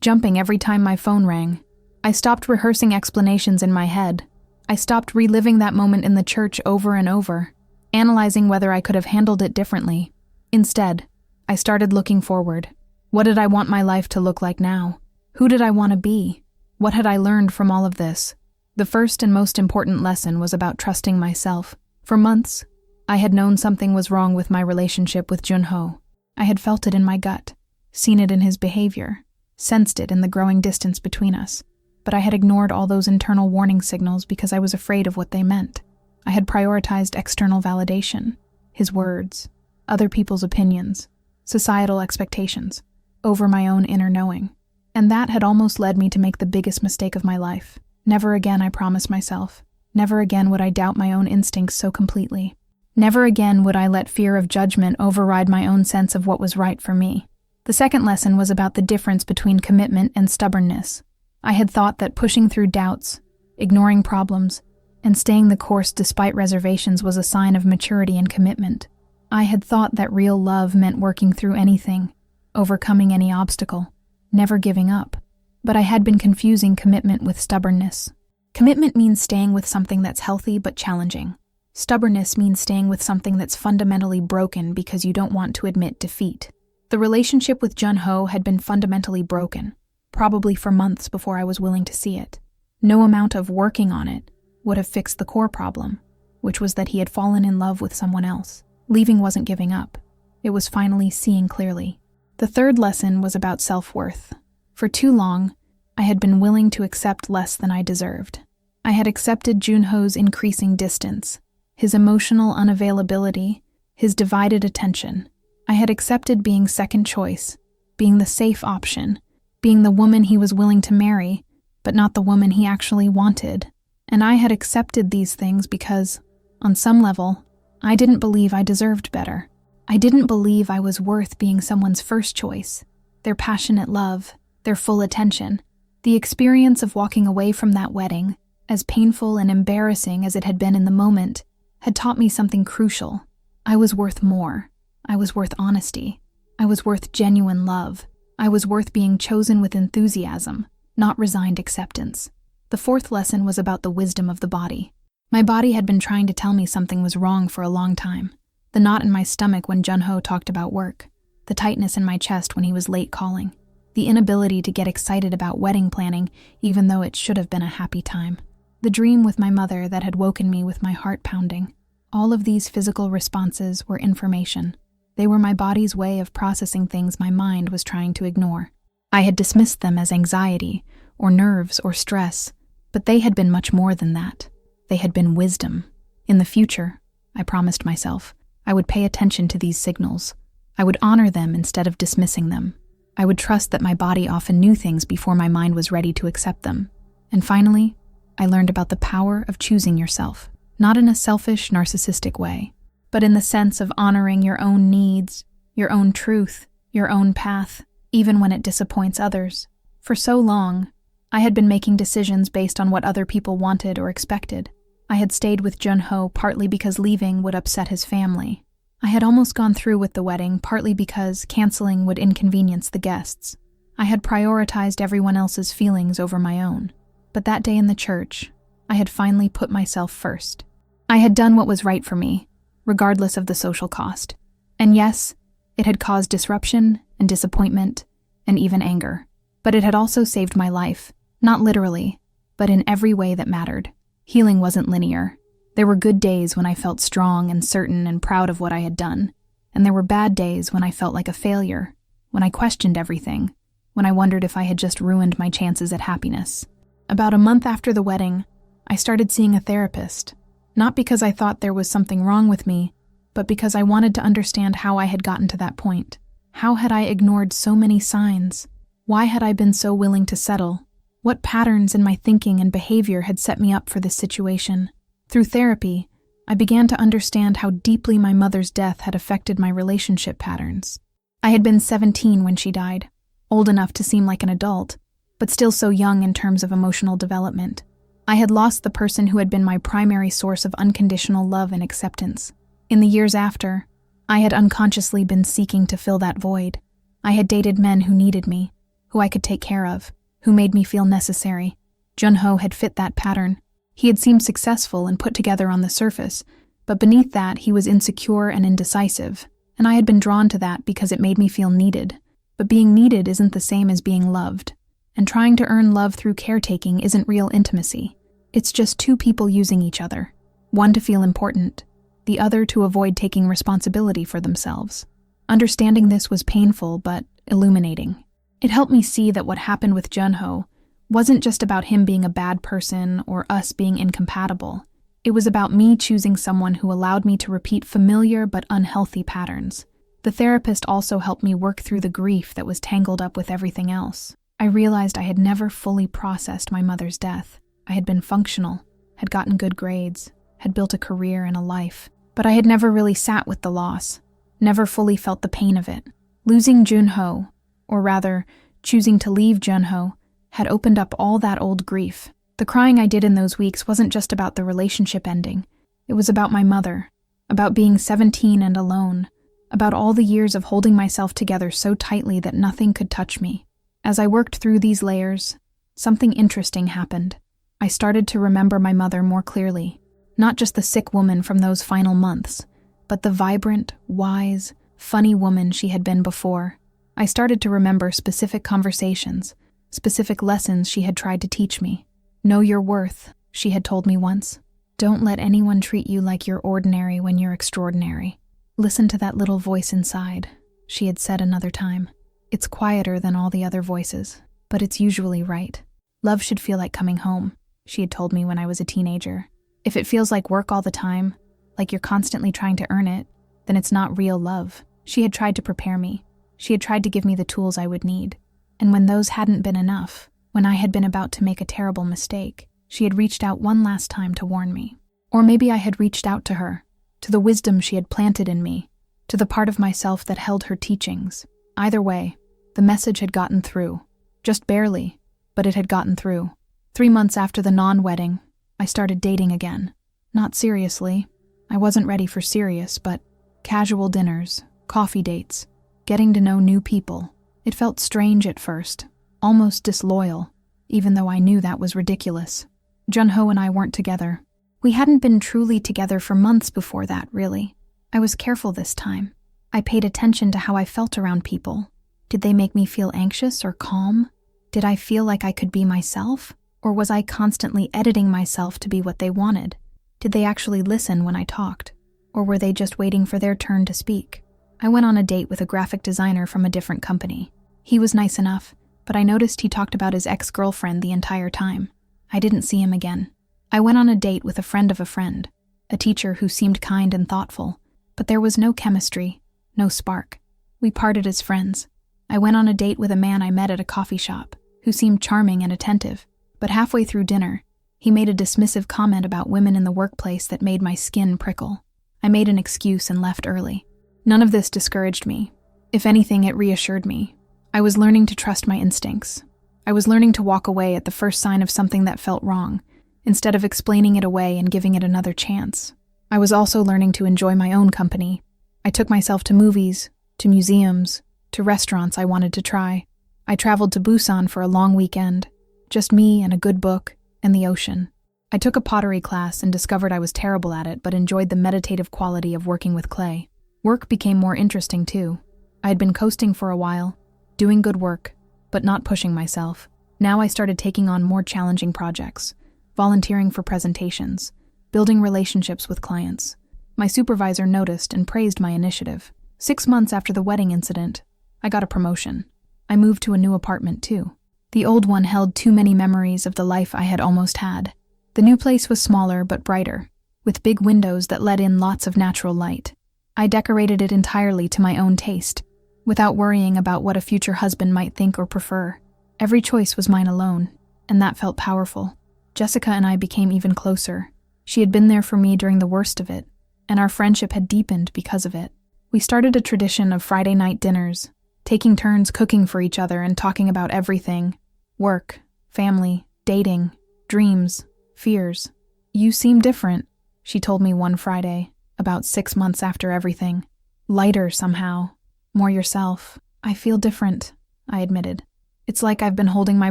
jumping every time my phone rang. I stopped rehearsing explanations in my head. I stopped reliving that moment in the church over and over, analyzing whether I could have handled it differently. Instead, I started looking forward. What did I want my life to look like now? Who did I want to be? What had I learned from all of this? The first and most important lesson was about trusting myself. For months, I had known something was wrong with my relationship with Junho. I had felt it in my gut, seen it in his behavior, sensed it in the growing distance between us. But I had ignored all those internal warning signals because I was afraid of what they meant. I had prioritized external validation, his words, other people's opinions, societal expectations, over my own inner knowing. And that had almost led me to make the biggest mistake of my life. Never again, I promised myself. Never again would I doubt my own instincts so completely. Never again would I let fear of judgment override my own sense of what was right for me. The second lesson was about the difference between commitment and stubbornness. I had thought that pushing through doubts, ignoring problems, and staying the course despite reservations was a sign of maturity and commitment. I had thought that real love meant working through anything, overcoming any obstacle, never giving up. But I had been confusing commitment with stubbornness. Commitment means staying with something that's healthy but challenging. Stubbornness means staying with something that's fundamentally broken because you don't want to admit defeat. The relationship with Junho had been fundamentally broken, probably for months before I was willing to see it. No amount of working on it would have fixed the core problem, which was that he had fallen in love with someone else. Leaving wasn't giving up. It was finally seeing clearly. The third lesson was about self-worth. For too long, I had been willing to accept less than I deserved. I had accepted Junho's increasing distance, his emotional unavailability, his divided attention. I had accepted being second choice, being the safe option, being the woman he was willing to marry, but not the woman he actually wanted. And I had accepted these things because, on some level, I didn't believe I deserved better. I didn't believe I was worth being someone's first choice, their passionate love, their full attention. The experience of walking away from that wedding, as painful and embarrassing as it had been in the moment, had taught me something crucial. I was worth more. I was worth honesty. I was worth genuine love. I was worth being chosen with enthusiasm, not resigned acceptance. The fourth lesson was about the wisdom of the body. My body had been trying to tell me something was wrong for a long time. The knot in my stomach when Junho talked about work, the tightness in my chest when he was late calling, the inability to get excited about wedding planning even though it should have been a happy time, the dream with my mother that had woken me with my heart pounding. All of these physical responses were information. They were my body's way of processing things my mind was trying to ignore. I had dismissed them as anxiety, or nerves, or stress, but they had been much more than that. They had been wisdom. In the future, I promised myself, I would pay attention to these signals. I would honor them instead of dismissing them. I would trust that my body often knew things before my mind was ready to accept them. And finally, I learned about the power of choosing yourself, not in a selfish, narcissistic way, but in the sense of honoring your own needs, your own truth, your own path, even when it disappoints others. For so long, I had been making decisions based on what other people wanted or expected. I had stayed with Junho partly because leaving would upset his family. I had almost gone through with the wedding partly because canceling would inconvenience the guests. I had prioritized everyone else's feelings over my own. But that day in the church, I had finally put myself first. I had done what was right for me, regardless of the social cost. And yes, it had caused disruption and disappointment and even anger. But it had also saved my life, not literally, but in every way that mattered. Healing wasn't linear. There were good days when I felt strong and certain and proud of what I had done, and there were bad days when I felt like a failure, when I questioned everything, when I wondered if I had just ruined my chances at happiness. About a month after the wedding, I started seeing a therapist, not because I thought there was something wrong with me, but because I wanted to understand how I had gotten to that point. How had I ignored so many signs? Why had I been so willing to settle? What patterns in my thinking and behavior had set me up for this situation? Through therapy, I began to understand how deeply my mother's death had affected my relationship patterns. I had been 17 when she died, old enough to seem like an adult, but still so young in terms of emotional development. I had lost the person who had been my primary source of unconditional love and acceptance. In the years after, I had unconsciously been seeking to fill that void. I had dated men who needed me, who I could take care of, who made me feel necessary. Junho had fit that pattern. He had seemed successful and put together on the surface, but beneath that he was insecure and indecisive, and I had been drawn to that because it made me feel needed. But being needed isn't the same as being loved, and trying to earn love through caretaking isn't real intimacy. It's just two people using each other, one to feel important, the other to avoid taking responsibility for themselves. Understanding this was painful but illuminating. It helped me see that what happened with Junho wasn't just about him being a bad person or us being incompatible. It was about me choosing someone who allowed me to repeat familiar but unhealthy patterns. The therapist also helped me work through the grief that was tangled up with everything else. I realized I had never fully processed my mother's death. I had been functional, had gotten good grades, had built a career and a life, but I had never really sat with the loss, never fully felt the pain of it. Losing Junho, or rather, choosing to leave Junho, had opened up all that old grief. The crying I did in those weeks wasn't just about the relationship ending. It was about my mother, about being 17 and alone, about all the years of holding myself together so tightly that nothing could touch me. As I worked through these layers, something interesting happened. I started to remember my mother more clearly, not just the sick woman from those final months, but the vibrant, wise, funny woman she had been before. I started to remember specific conversations, specific lessons she had tried to teach me. Know your worth, she had told me once. Don't let anyone treat you like you're ordinary when you're extraordinary. Listen to that little voice inside, she had said another time. It's quieter than all the other voices, but it's usually right. Love should feel like coming home, she had told me when I was a teenager. If it feels like work all the time, like you're constantly trying to earn it, then it's not real love. She had tried to prepare me. She had tried to give me the tools I would need. And when those hadn't been enough, When I had been about to make a terrible mistake, she had reached out one last time to warn me. Or maybe I had reached out to her, to the wisdom she had planted in me, to the part of myself that held her teachings. Either way, the message had gotten through. Just barely, but it had gotten through. 3 months after the non-wedding, I started dating again. Not seriously. I wasn't ready for serious, but casual dinners, coffee dates, getting to know new people. It felt strange at first, almost disloyal, even though I knew that was ridiculous. Junho and I weren't together. We hadn't been truly together for months before that, really. I was careful this time. I paid attention to how I felt around people. Did they make me feel anxious or calm? Did I feel like I could be myself? Or was I constantly editing myself to be what they wanted? Did they actually listen when I talked? Or were they just waiting for their turn to speak? I went on a date with a graphic designer from a different company. He was nice enough, but I noticed he talked about his ex-girlfriend the entire time. I didn't see him again. I went on a date with a friend of a friend, a teacher who seemed kind and thoughtful, but there was no chemistry, no spark. We parted as friends. I went on a date with a man I met at a coffee shop, who seemed charming and attentive, but halfway through dinner, he made a dismissive comment about women in the workplace that made my skin prickle. I made an excuse and left early. None of this discouraged me. If anything, it reassured me. I was learning to trust my instincts. I was learning to walk away at the first sign of something that felt wrong, instead of explaining it away and giving it another chance. I was also learning to enjoy my own company. I took myself to movies, to museums, to restaurants I wanted to try. I traveled to Busan for a long weekend, just me and a good book and the ocean. I took a pottery class and discovered I was terrible at it, but enjoyed the meditative quality of working with clay. Work became more interesting too. I had been coasting for a while, doing good work, but not pushing myself. Now I started taking on more challenging projects, volunteering for presentations, building relationships with clients. My supervisor noticed and praised my initiative. 6 months after the wedding incident, I got a promotion. I moved to a new apartment too. The old one held too many memories of the life I had almost had. The new place was smaller but brighter, with big windows that let in lots of natural light. I decorated it entirely to my own taste, without worrying about what a future husband might think or prefer. Every choice was mine alone, and that felt powerful. Jessica and I became even closer. She had been there for me during the worst of it, and our friendship had deepened because of it. We started a tradition of Friday night dinners, taking turns cooking for each other and talking about everything: work, family, dating, dreams, fears. "You seem different," she told me one Friday, about 6 months after everything. "Lighter somehow, more yourself." "I feel different," I admitted. "It's like I've been holding my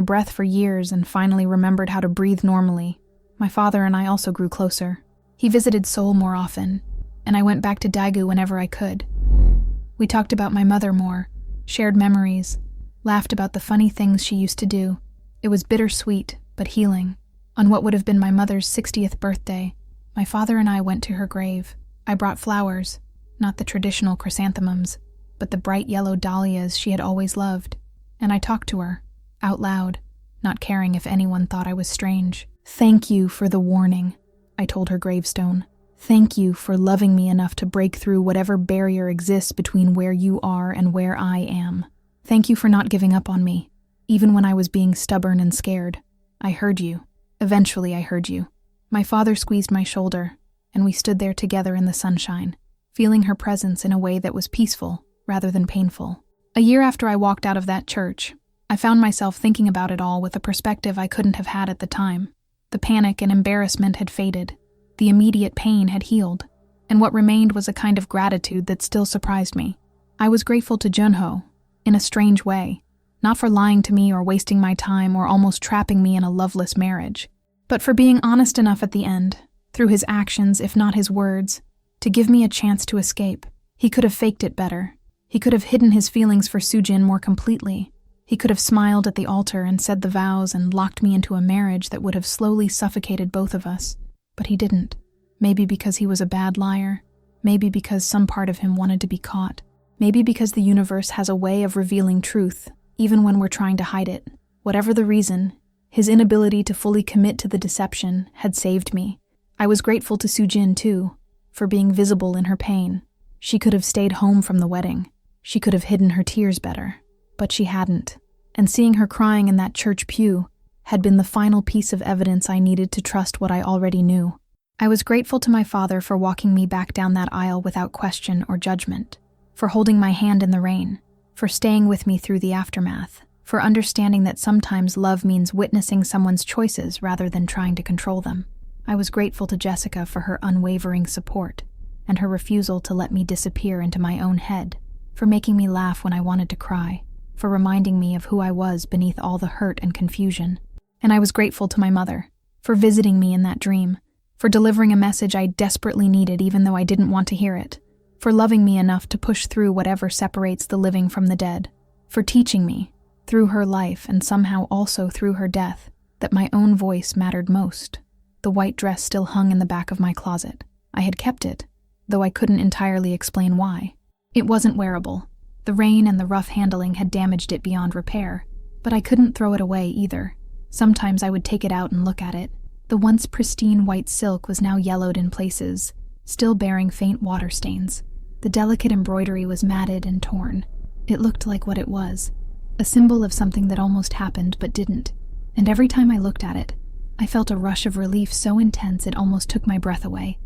breath for years and finally remembered how to breathe normally." My father and I also grew closer. He visited Seoul more often, and I went back to Daegu whenever I could. We talked about my mother more, shared memories, laughed about the funny things she used to do. It was bittersweet, but healing. On what would have been my mother's 60th birthday, my father and I went to her grave. I brought flowers, not the traditional chrysanthemums, but the bright yellow dahlias she had always loved. And I talked to her, out loud, not caring if anyone thought I was strange. "Thank you for the warning," I told her gravestone. "Thank you for loving me enough to break through whatever barrier exists between where you are and where I am. Thank you for not giving up on me, even when I was being stubborn and scared. I heard you. Eventually I heard you." My father squeezed my shoulder, and we stood there together in the sunshine, feeling her presence in a way that was peaceful rather than painful. A year after I walked out of that church, I found myself thinking about it all with a perspective I couldn't have had at the time. The panic and embarrassment had faded. The immediate pain had healed, and what remained was a kind of gratitude that still surprised me. I was grateful to Junho, in a strange way, not for lying to me or wasting my time or almost trapping me in a loveless marriage, but for being honest enough at the end, through his actions if not his words, to give me a chance to escape. He could have faked it better. He could have hidden his feelings for Soojin more completely. He could have smiled at the altar and said the vows and locked me into a marriage that would have slowly suffocated both of us. But he didn't. Maybe because he was a bad liar. Maybe because some part of him wanted to be caught. Maybe because the universe has a way of revealing truth, even when we're trying to hide it. Whatever the reason, his inability to fully commit to the deception had saved me. I was grateful to Soojin, too, for being visible in her pain. She could have stayed home from the wedding. She could have hidden her tears better. But she hadn't, and seeing her crying in that church pew, had been the final piece of evidence I needed to trust what I already knew. I was grateful to my father for walking me back down that aisle without question or judgment, for holding my hand in the rain, for staying with me through the aftermath, for understanding that sometimes love means witnessing someone's choices rather than trying to control them. I was grateful to Jessica for her unwavering support and her refusal to let me disappear into my own head, for making me laugh when I wanted to cry, for reminding me of who I was beneath all the hurt and confusion. And I was grateful to my mother for visiting me in that dream, for delivering a message I desperately needed even though I didn't want to hear it, for loving me enough to push through whatever separates the living from the dead, for teaching me, through her life and somehow also through her death, that my own voice mattered most. The white dress still hung in the back of my closet. I had kept it, though I couldn't entirely explain why. It wasn't wearable. The rain and the rough handling had damaged it beyond repair, but I couldn't throw it away either. Sometimes I would take it out and look at it. The once pristine white silk was now yellowed in places, still bearing faint water stains. The delicate embroidery was matted and torn. It looked like what it was, a symbol of something that almost happened but didn't. And every time I looked at it, I felt a rush of relief so intense it almost took my breath away.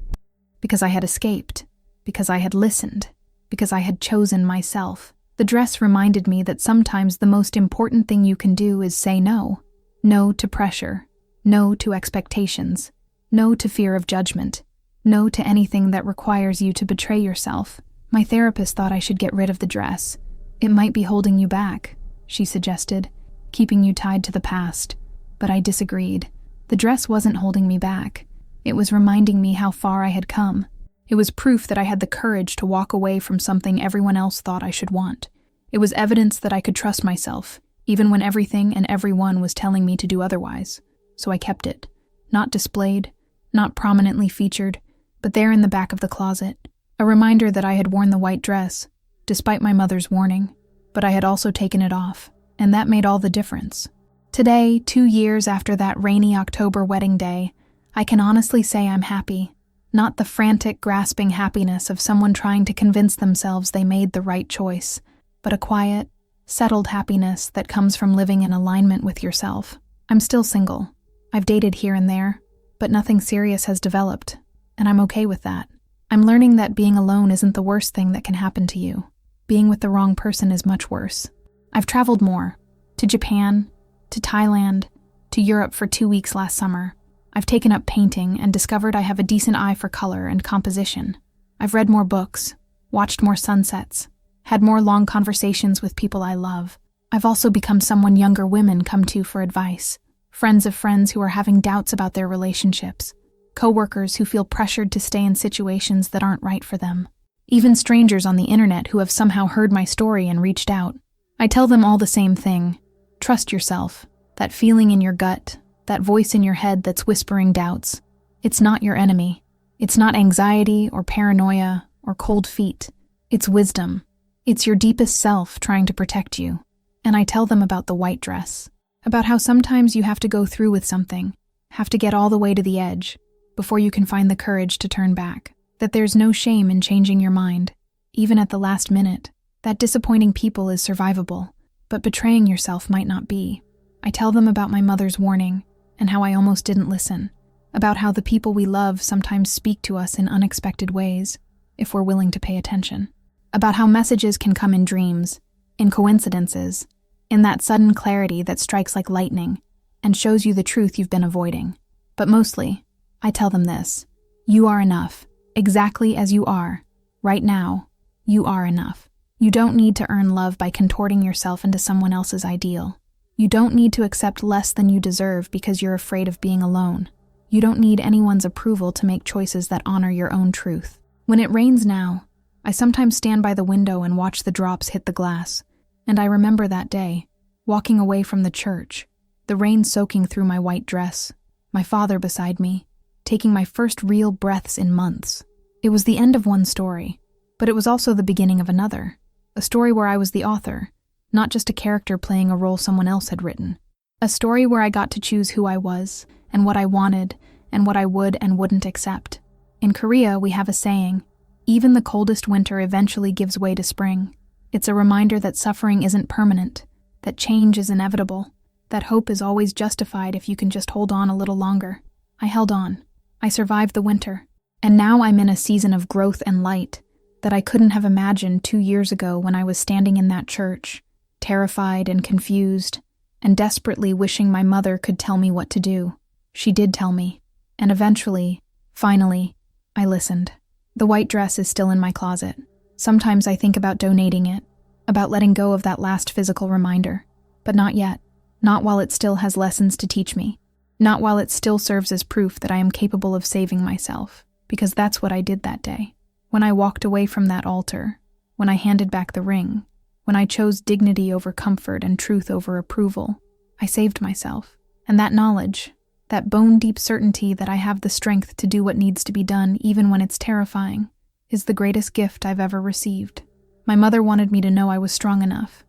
Because I had escaped, because I had listened, because I had chosen myself. The dress reminded me that sometimes the most important thing you can do is say no. No to pressure. No to expectations. No to fear of judgment. No to anything that requires you to betray yourself. My therapist thought I should get rid of the dress. It might be holding you back, she suggested, keeping you tied to the past. But I disagreed. The dress wasn't holding me back. It was reminding me how far I had come. It was proof that I had the courage to walk away from something everyone else thought I should want. It was evidence that I could trust myself, even when everything and everyone was telling me to do otherwise. So I kept it. Not displayed, not prominently featured, but there in the back of the closet. A reminder that I had worn the white dress, despite my mother's warning, but I had also taken it off, and that made all the difference. Today, 2 years after that rainy October wedding day, I can honestly say I'm happy. Not the frantic, grasping happiness of someone trying to convince themselves they made the right choice, but a quiet, settled happiness that comes from living in alignment with yourself. I'm still single. I've dated here and there, but nothing serious has developed, and I'm okay with that. I'm learning that being alone isn't the worst thing that can happen to you. Being with the wrong person is much worse. I've traveled more, to Japan, to Thailand, to Europe for 2 weeks last summer. I've taken up painting and discovered I have a decent eye for color and composition. I've read more books, watched more sunsets, had more long conversations with people I love. I've also become someone younger women come to for advice, friends of friends who are having doubts about their relationships, coworkers who feel pressured to stay in situations that aren't right for them, even strangers on the internet who have somehow heard my story and reached out. I tell them all the same thing. Trust yourself. That feeling in your gut, that voice in your head that's whispering doubts. It's not your enemy. It's not anxiety or paranoia or cold feet. It's wisdom. It's your deepest self trying to protect you. And I tell them about the white dress, about how sometimes you have to go through with something, have to get all the way to the edge, before you can find the courage to turn back. That there's no shame in changing your mind, even at the last minute. That disappointing people is survivable, but betraying yourself might not be. I tell them about my mother's warning, and how I almost didn't listen, about how the people we love sometimes speak to us in unexpected ways, if we're willing to pay attention, about how messages can come in dreams, in coincidences, in that sudden clarity that strikes like lightning, and shows you the truth you've been avoiding. But mostly, I tell them this: you are enough, exactly as you are, right now. You are enough. You don't need to earn love by contorting yourself into someone else's ideal. You don't need to accept less than you deserve because you're afraid of being alone. You don't need anyone's approval to make choices that honor your own truth. When it rains now, I sometimes stand by the window and watch the drops hit the glass, and I remember that day, walking away from the church, the rain soaking through my white dress, my father beside me, taking my first real breaths in months. It was the end of one story, but it was also the beginning of another, a story where I was the author, not just a character playing a role someone else had written. A story where I got to choose who I was, and what I wanted, and what I would and wouldn't accept. In Korea, we have a saying, even the coldest winter eventually gives way to spring. It's a reminder that suffering isn't permanent, that change is inevitable, that hope is always justified if you can just hold on a little longer. I held on. I survived the winter. And now I'm in a season of growth and light that I couldn't have imagined 2 years ago when I was standing in that church, terrified and confused, and desperately wishing my mother could tell me what to do. She did tell me, and eventually, finally, I listened. The white dress is still in my closet. Sometimes I think about donating it, about letting go of that last physical reminder, but not yet. Not while it still has lessons to teach me. Not while it still serves as proof that I am capable of saving myself, because that's what I did that day. When I walked away from that altar, when I handed back the ring, when I chose dignity over comfort and truth over approval, I saved myself. And that knowledge, that bone-deep certainty that I have the strength to do what needs to be done even when it's terrifying, is the greatest gift I've ever received. My mother wanted me to know I was strong enough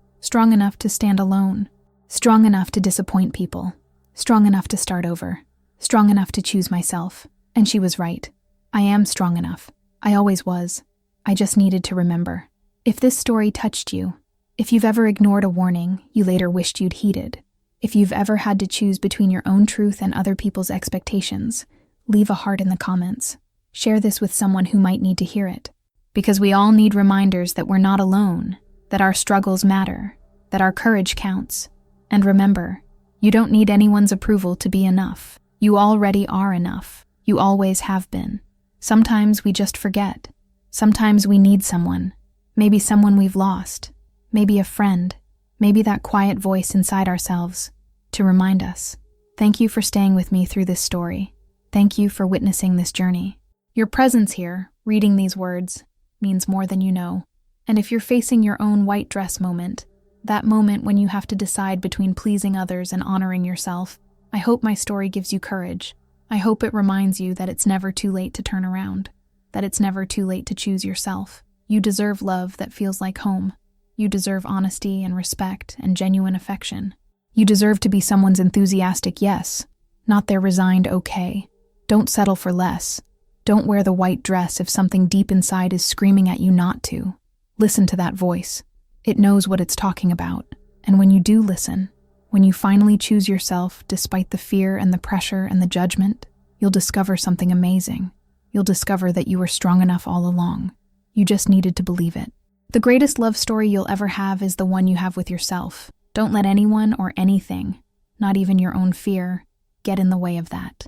to stand alone, strong enough to disappoint people, strong enough to start over, strong enough to choose myself. And she was right. I am strong enough. I always was. I just needed to remember. If this story touched you, if you've ever ignored a warning you later wished you'd heeded, if you've ever had to choose between your own truth and other people's expectations, leave a heart in the comments. Share this with someone who might need to hear it. Because we all need reminders that we're not alone, that our struggles matter, that our courage counts. And remember, you don't need anyone's approval to be enough. You already are enough. You always have been. Sometimes we just forget. Sometimes we need someone. Maybe someone we've lost. Maybe a friend. Maybe that quiet voice inside ourselves to remind us. Thank you for staying with me through this story. Thank you for witnessing this journey. Your presence here, reading these words, means more than you know. And if you're facing your own white dress moment, that moment when you have to decide between pleasing others and honoring yourself, I hope my story gives you courage. I hope it reminds you that it's never too late to turn around, that it's never too late to choose yourself. You deserve love that feels like home. You deserve honesty and respect and genuine affection. You deserve to be someone's enthusiastic yes, not their resigned okay. Don't settle for less. Don't wear the white dress if something deep inside is screaming at you not to. Listen to that voice. It knows what it's talking about. And when you do listen, when you finally choose yourself despite the fear and the pressure and the judgment, you'll discover something amazing. You'll discover that you were strong enough all along. You just needed to believe it. The greatest love story you'll ever have is the one you have with yourself. Don't let anyone or anything, not even your own fear, get in the way of that.